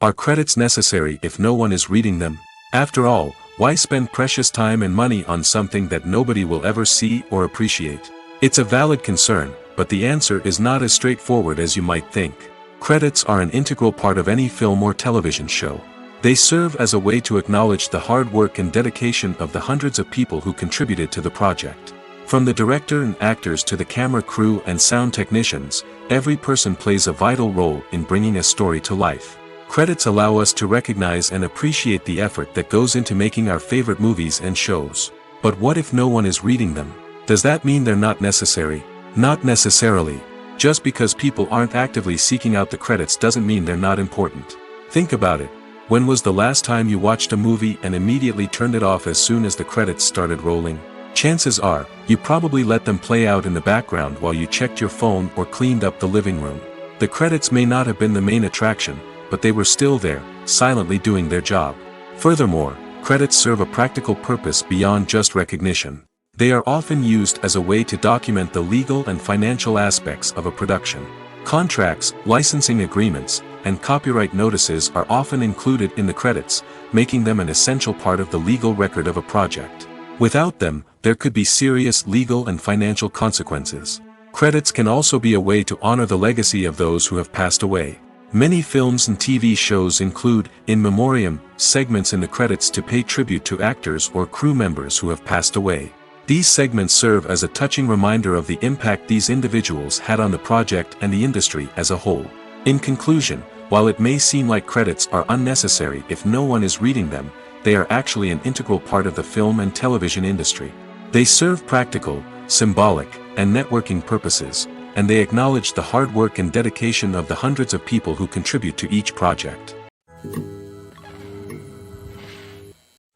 Are credits necessary if no one is reading them? After all, why spend precious time and money on something that nobody will ever see or appreciate? It's a valid concern, but the answer is not as straightforward as you might think. Credits are an integral part of any film or television show. They serve as a way to acknowledge the hard work and dedication of the hundreds of people who contributed to the project. From the director and actors to the camera crew and sound technicians, every person plays a vital role in bringing a story to life. Credits allow us to recognize and appreciate the effort that goes into making our favorite movies and shows. But what if no one is reading them? Does that mean they're not necessary? Not necessarily. Just because people aren't actively seeking out the credits doesn't mean they're not important. Think about it. When was the last time you watched a movie and immediately turned it off as soon as the credits started rolling? Chances are, you probably let them play out in the background while you checked your phone or cleaned up the living room. The credits may not have been the main attraction, but they were still there, silently doing their job. Furthermore, credits serve a practical purpose beyond just recognition. They are often used as a way to document the legal and financial aspects of a production. Contracts, licensing agreements, and copyright notices are often included in the credits, making them an essential part of the legal record of a project. Without them, there could be serious legal and financial consequences. Credits can also be a way to honor the legacy of those who have passed away. Many films and TV shows include, in memoriam, segments in the credits to pay tribute to actors or crew members who have passed away. These segments serve as a touching reminder of the impact these individuals had on the project and the industry as a whole. In conclusion, while it may seem like credits are unnecessary if no one is reading them, they are actually an integral part of the film and television industry. They serve practical, symbolic, and networking purposes, and they acknowledge the hard work and dedication of the hundreds of people who contribute to each project.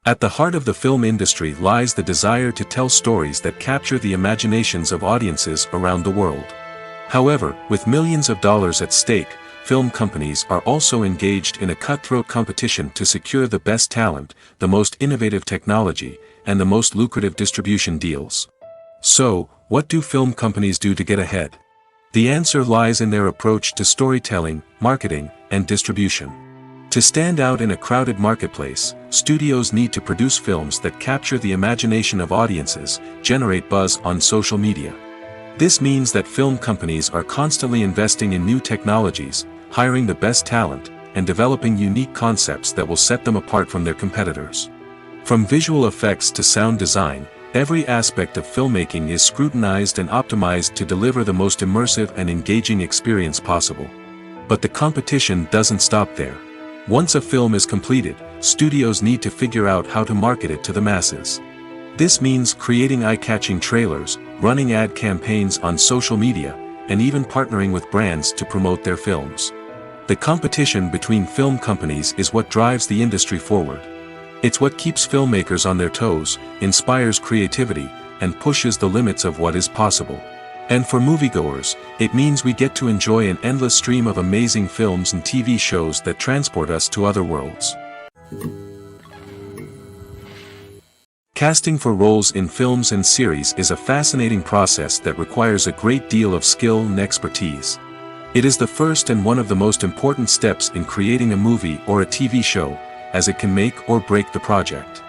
At the heart of the film industry lies the desire to tell stories that capture the imaginations of audiences around the world. However, with millions of dollars at stake, film companies are also engaged in a cutthroat competition to secure the best talent, the most innovative technology, and the most lucrative distribution deals. So, what do film companies do to get ahead? The answer lies in their approach to storytelling, marketing, and distribution. To stand out in a crowded marketplace, studios need to produce films that capture the imagination of audiences, generate buzz on social media. This means that film companies are constantly investing in new technologies, hiring the best talent, and developing unique concepts that will set them apart from their competitors. From visual effects to sound design, every aspect of filmmaking is scrutinized and optimized to deliver the most immersive and engaging experience possible. But the competition doesn't stop there. Once a film is completed, studios need to figure out how to market it to the masses. This means creating eye-catching trailers, running ad campaigns on social media, and even partnering with brands to promote their films. The competition between film companies is what drives the industry forward. It's what keeps filmmakers on their toes, inspires creativity, and pushes the limits of what is possible. And for moviegoers, it means we get to enjoy an endless stream of amazing films and TV shows that transport us to other worlds. Casting for roles in films and series is a fascinating process that requires a great deal of skill and expertise. It is the first and one of the most important steps in creating a movie or a TV show, as it can make or break the project.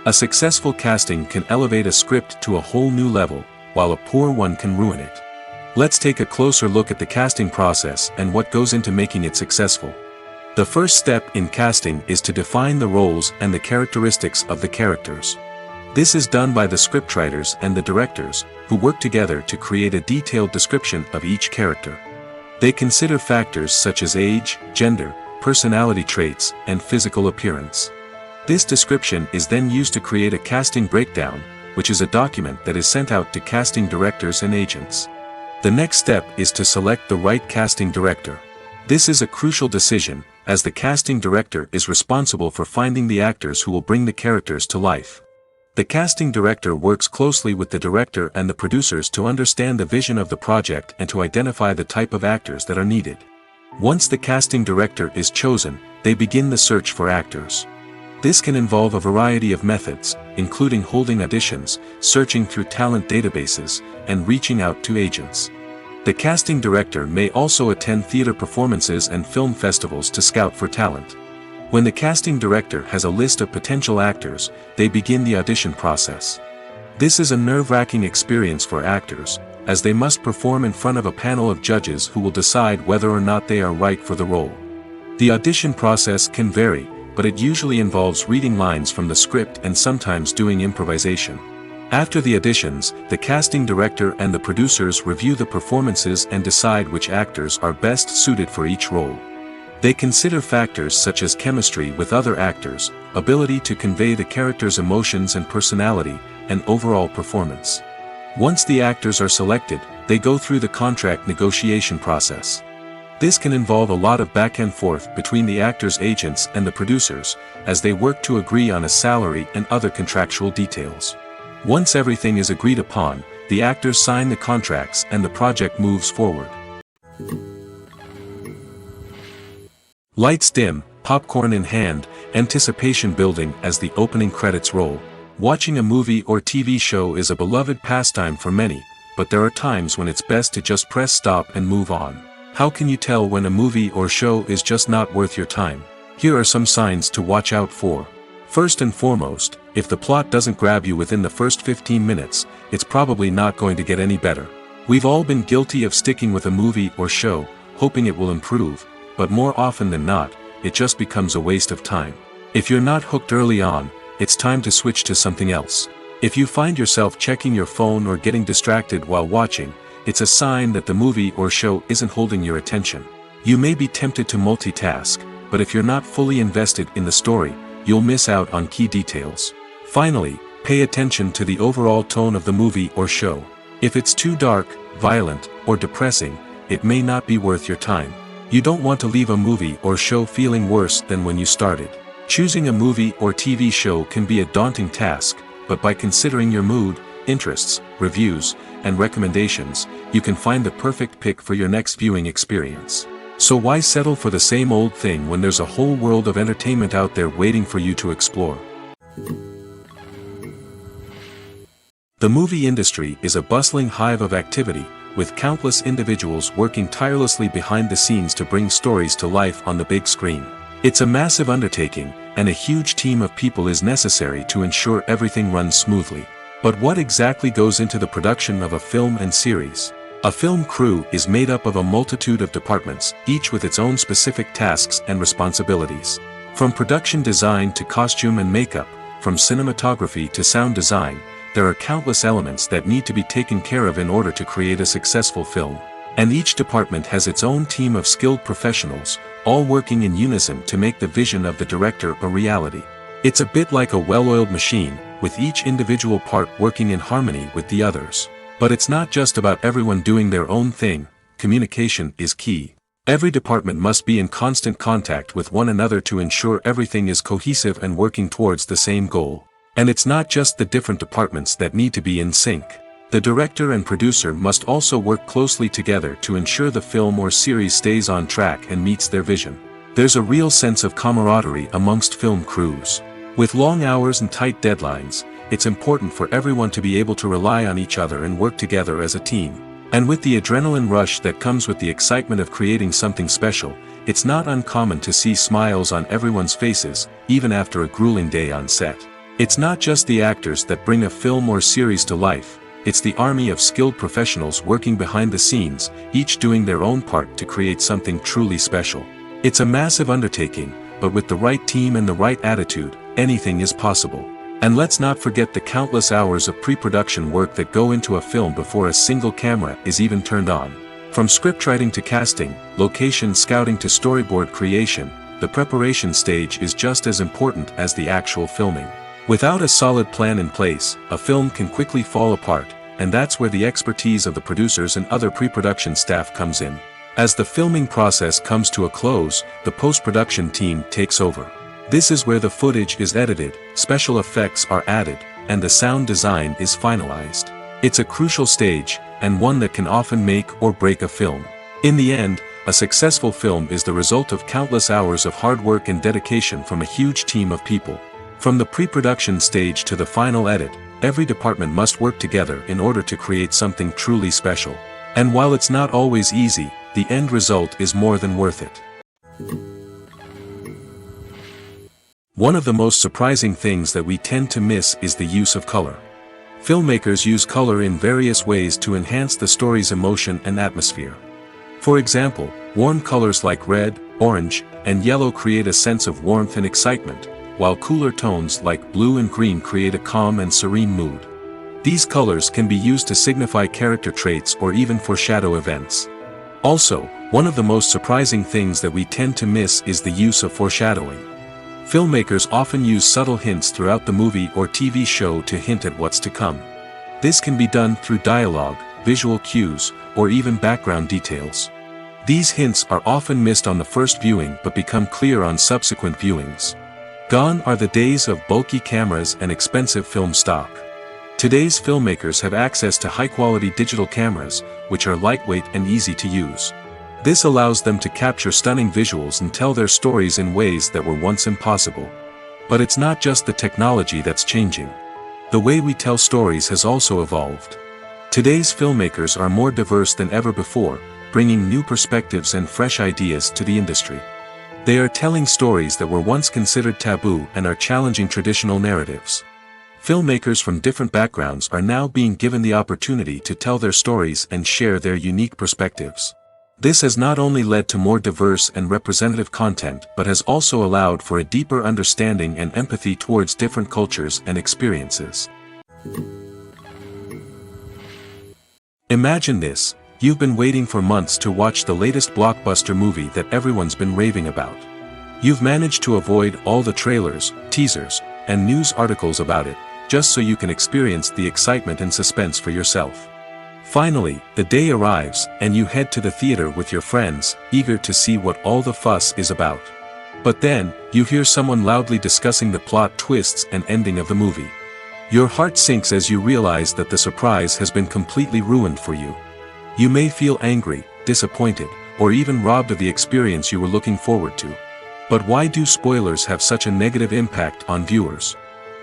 A successful casting can elevate a script to a whole new level, while a poor one can ruin it. Let's take a closer look at the casting process and what goes into making it successful. The first step in casting is to define the roles and the characteristics of the characters. This is done by the scriptwriters and the directors, who work together to create a detailed description of each character. They consider factors such as age, gender, personality traits, and physical appearance. This description is then used to create a casting breakdown, which is a document that is sent out to casting directors and agents. The next step is to select the right casting director. This is a crucial decision, as the casting director is responsible for finding the actors who will bring the characters to life. The casting director works closely with the director and the producers to understand the vision of the project and to identify the type of actors that are needed. Once the casting director is chosen, they begin the search for actors. This can involve a variety of methods, including holding auditions, searching through talent databases, and reaching out to agents. The casting director may also attend theater performances and film festivals to scout for talent. When the casting director has a list of potential actors, they begin the audition process. This is a nerve-wracking experience for actors, as they must perform in front of a panel of judges who will decide whether or not they are right for the role. The audition process can vary, but it usually involves reading lines from the script and sometimes doing improvisation. After the auditions, the casting director and the producers review the performances and decide which actors are best suited for each role. They consider factors such as chemistry with other actors, ability to convey the character's emotions and personality, and overall performance. Once the actors are selected, they go through the contract negotiation process. This can involve a lot of back and forth between the actors' agents and the producers, as they work to agree on a salary and other contractual details. Once everything is agreed upon, the actors sign the contracts and the project moves forward. Lights dim, popcorn in hand, anticipation building as the opening credits roll. Watching a movie or TV show is a beloved pastime for many, but there are times when it's best to just press stop and move on. How can you tell when a movie or show is just not worth your time? Here are some signs to watch out for. First and foremost, if the plot doesn't grab you within the first 15 minutes, it's probably not going to get any better. We've all been guilty of sticking with a movie or show, hoping it will improve, but more often than not, it just becomes a waste of time. If you're not hooked early on, it's time to switch to something else. If you find yourself checking your phone or getting distracted while watching, it's a sign that the movie or show isn't holding your attention. You may be tempted to multitask, but if you're not fully invested in the story, you'll miss out on key details. Finally, pay attention to the overall tone of the movie or show. If it's too dark, violent, or depressing, it may not be worth your time. You don't want to leave a movie or show feeling worse than when you started. Choosing a movie or TV show can be a daunting task, but by considering your mood, interests, reviews, and recommendations, you can find the perfect pick for your next viewing experience. So why settle for the same old thing when there's a whole world of entertainment out there waiting for you to explore? The movie industry is a bustling hive of activity, with countless individuals working tirelessly behind the scenes to bring stories to life on the big screen. It's a massive undertaking, and a huge team of people is necessary to ensure everything runs smoothly. But what exactly goes into the production of a film and series? A film crew is made up of a multitude of departments, each with its own specific tasks and responsibilities. From production design to costume and makeup, from cinematography to sound design, there are countless elements that need to be taken care of in order to create a successful film. And each department has its own team of skilled professionals, all working in unison to make the vision of the director a reality. It's a bit like a well-oiled machine, with each individual part working in harmony with the others. But it's not just about everyone doing their own thing. Communication is key. Every department must be in constant contact with one another to ensure everything is cohesive and working towards the same goal. And it's not just the different departments that need to be in sync. The director and producer must also work closely together to ensure the film or series stays on track and meets their vision. There's a real sense of camaraderie amongst film crews. With long hours and tight deadlines, it's important for everyone to be able to rely on each other and work together as a team. And with the adrenaline rush that comes with the excitement of creating something special, it's not uncommon to see smiles on everyone's faces, even after a grueling day on set. It's not just the actors that bring a film or series to life, it's the army of skilled professionals working behind the scenes, each doing their own part to create something truly special. It's a massive undertaking, but with the right team and the right attitude, anything is possible. And let's not forget the countless hours of pre-production work that go into a film before a single camera is even turned on. From scriptwriting to casting, location scouting to storyboard creation, the preparation stage is just as important as the actual filming. Without a solid plan in place, a film can quickly fall apart, and that's where the expertise of the producers and other pre-production staff comes in. As the filming process comes to a close, the post-production team takes over. This is where the footage is edited, special effects are added, and the sound design is finalized. It's a crucial stage, and one that can often make or break a film. In the end, a successful film is the result of countless hours of hard work and dedication from a huge team of people. From the pre-production stage to the final edit, every department must work together in order to create something truly special. And while it's not always easy, the end result is more than worth it. One of the most surprising things that we tend to miss is the use of color. Filmmakers use color in various ways to enhance the story's emotion and atmosphere. For example, warm colors like red, orange, and yellow create a sense of warmth and excitement, while cooler tones like blue and green create a calm and serene mood. These colors can be used to signify character traits or even foreshadow events. Also, one of the most surprising things that we tend to miss is the use of foreshadowing. Filmmakers often use subtle hints throughout the movie or TV show to hint at what's to come. This can be done through dialogue, visual cues, or even background details. These hints are often missed on the first viewing but become clear on subsequent viewings. Gone are the days of bulky cameras and expensive film stock. Today's filmmakers have access to high-quality digital cameras, which are lightweight and easy to use. This allows them to capture stunning visuals and tell their stories in ways that were once impossible. But it's not just the technology that's changing. The way we tell stories has also evolved. Today's filmmakers are more diverse than ever before, bringing new perspectives and fresh ideas to the industry. They are telling stories that were once considered taboo and are challenging traditional narratives. Filmmakers from different backgrounds are now being given the opportunity to tell their stories and share their unique perspectives. This has not only led to more diverse and representative content but has also allowed for a deeper understanding and empathy towards different cultures and experiences. Imagine this: you've been waiting for months to watch the latest blockbuster movie that everyone's been raving about. You've managed to avoid all the trailers, teasers, and news articles about it, just so you can experience the excitement and suspense for yourself. Finally, the day arrives, and you head to the theater with your friends, eager to see what all the fuss is about. But then, you hear someone loudly discussing the plot twists and ending of the movie. Your heart sinks as you realize that the surprise has been completely ruined for you. You may feel angry, disappointed, or even robbed of the experience you were looking forward to. But why do spoilers have such a negative impact on viewers?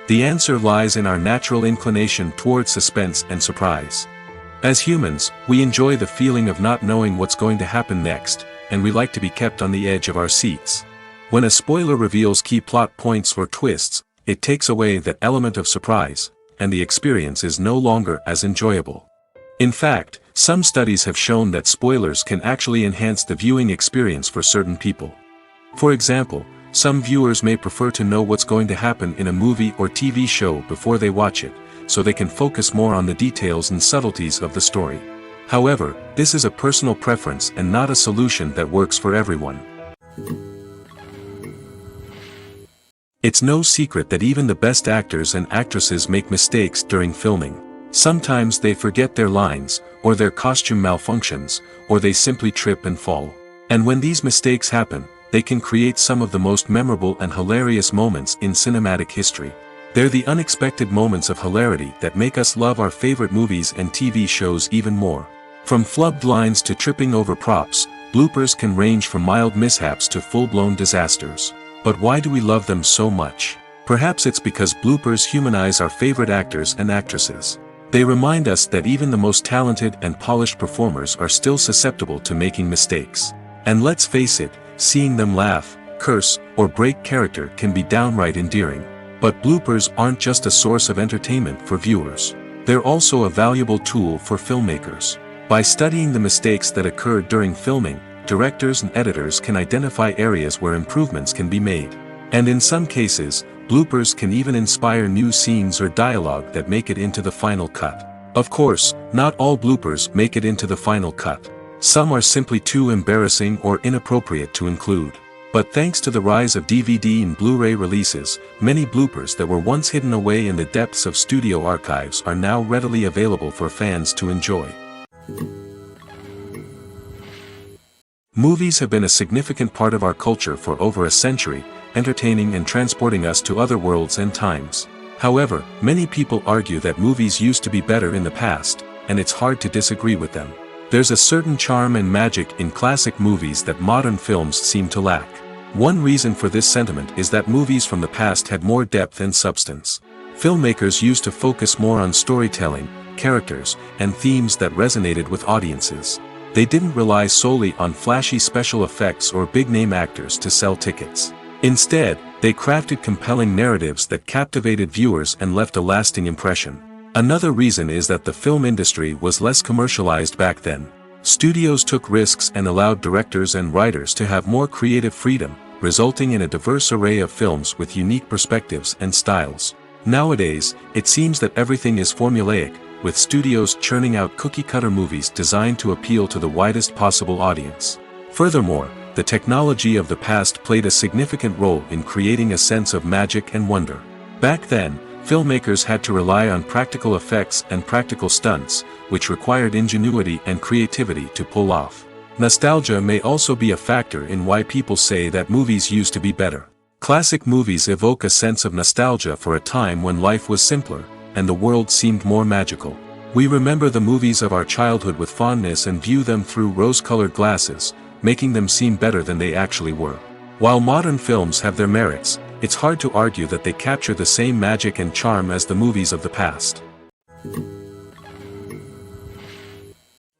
The answer lies in our natural inclination towards suspense and surprise. As humans, we enjoy the feeling of not knowing what's going to happen next, and we like to be kept on the edge of our seats. When a spoiler reveals key plot points or twists, it takes away that element of surprise, and the experience is no longer as enjoyable. In fact, some studies have shown that spoilers can actually enhance the viewing experience for certain people. For example, some viewers may prefer to know what's going to happen in a movie or TV show before they watch it, so they can focus more on the details and subtleties of the story. However, this is a personal preference and not a solution that works for everyone. It's no secret that even the best actors and actresses make mistakes during filming. Sometimes they forget their lines, or their costume malfunctions, or they simply trip and fall. And when these mistakes happen, they can create some of the most memorable and hilarious moments in cinematic history. They're the unexpected moments of hilarity that make us love our favorite movies and TV shows even more. From flubbed lines to tripping over props, bloopers can range from mild mishaps to full-blown disasters. But why do we love them so much? Perhaps it's because bloopers humanize our favorite actors and actresses. They remind us that even the most talented and polished performers are still susceptible to making mistakes. And let's face it, seeing them laugh, curse, or break character can be downright endearing. But bloopers aren't just a source of entertainment for viewers. They're also a valuable tool for filmmakers. By studying the mistakes that occurred during filming, directors and editors can identify areas where improvements can be made. And in some cases, bloopers can even inspire new scenes or dialogue that make it into the final cut. Of course, not all bloopers make it into the final cut. Some are simply too embarrassing or inappropriate to include. But thanks to the rise of DVD and Blu-ray releases, many bloopers that were once hidden away in the depths of studio archives are now readily available for fans to enjoy. Movies have been a significant part of our culture for over a century, entertaining and transporting us to other worlds and times. However, many people argue that movies used to be better in the past, and it's hard to disagree with them. There's a certain charm and magic in classic movies that modern films seem to lack. One reason for this sentiment is that movies from the past had more depth and substance. Filmmakers used to focus more on storytelling, characters, and themes that resonated with audiences. They didn't rely solely on flashy special effects or big-name actors to sell tickets. Instead, they crafted compelling narratives that captivated viewers and left a lasting impression. Another reason is that the film industry was less commercialized back then. Studios took risks and allowed directors and writers to have more creative freedom, resulting in a diverse array of films with unique perspectives and styles. Nowadays, it seems that everything is formulaic, with studios churning out cookie-cutter movies designed to appeal to the widest possible audience. Furthermore, the technology of the past played a significant role in creating a sense of magic and wonder. Back then, filmmakers had to rely on practical effects and practical stunts, which required ingenuity and creativity to pull off. Nostalgia may also be a factor in why people say that movies used to be better. Classic movies evoke a sense of nostalgia for a time when life was simpler, and the world seemed more magical. We remember the movies of our childhood with fondness and view them through rose-colored glasses, making them seem better than they actually were. While modern films have their merits, it's hard to argue that they capture the same magic and charm as the movies of the past.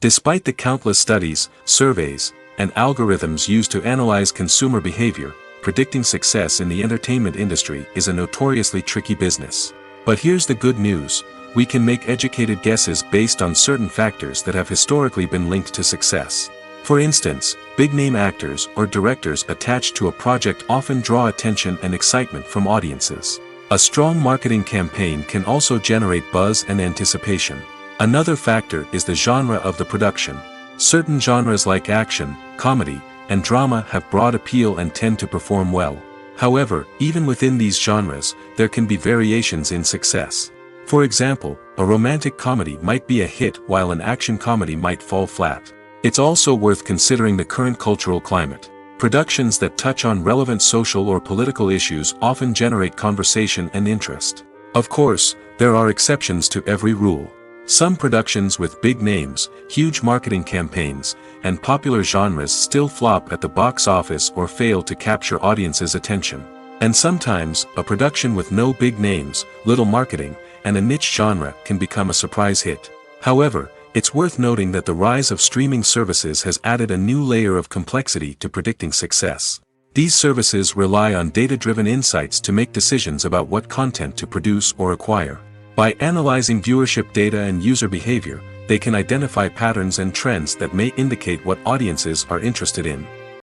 Despite the countless studies, surveys, and algorithms used to analyze consumer behavior, predicting success in the entertainment industry is a notoriously tricky business. But here's the good news: we can make educated guesses based on certain factors that have historically been linked to success. For instance, big-name actors or directors attached to a project often draw attention and excitement from audiences. A strong marketing campaign can also generate buzz and anticipation. Another factor is the genre of the production. Certain genres like action, comedy, and drama have broad appeal and tend to perform well. However, even within these genres, there can be variations in success. For example, a romantic comedy might be a hit while an action comedy might fall flat. It's also worth considering the current cultural climate. Productions that touch on relevant social or political issues often generate conversation and interest. Of course, there are exceptions to every rule. Some productions with big names, huge marketing campaigns, and popular genres still flop at the box office or fail to capture audiences' attention. And sometimes, a production with no big names, little marketing, and a niche genre can become a surprise hit. However, it's worth noting that the rise of streaming services has added a new layer of complexity to predicting success. These services rely on data-driven insights to make decisions about what content to produce or acquire. By analyzing viewership data and user behavior, they can identify patterns and trends that may indicate what audiences are interested in.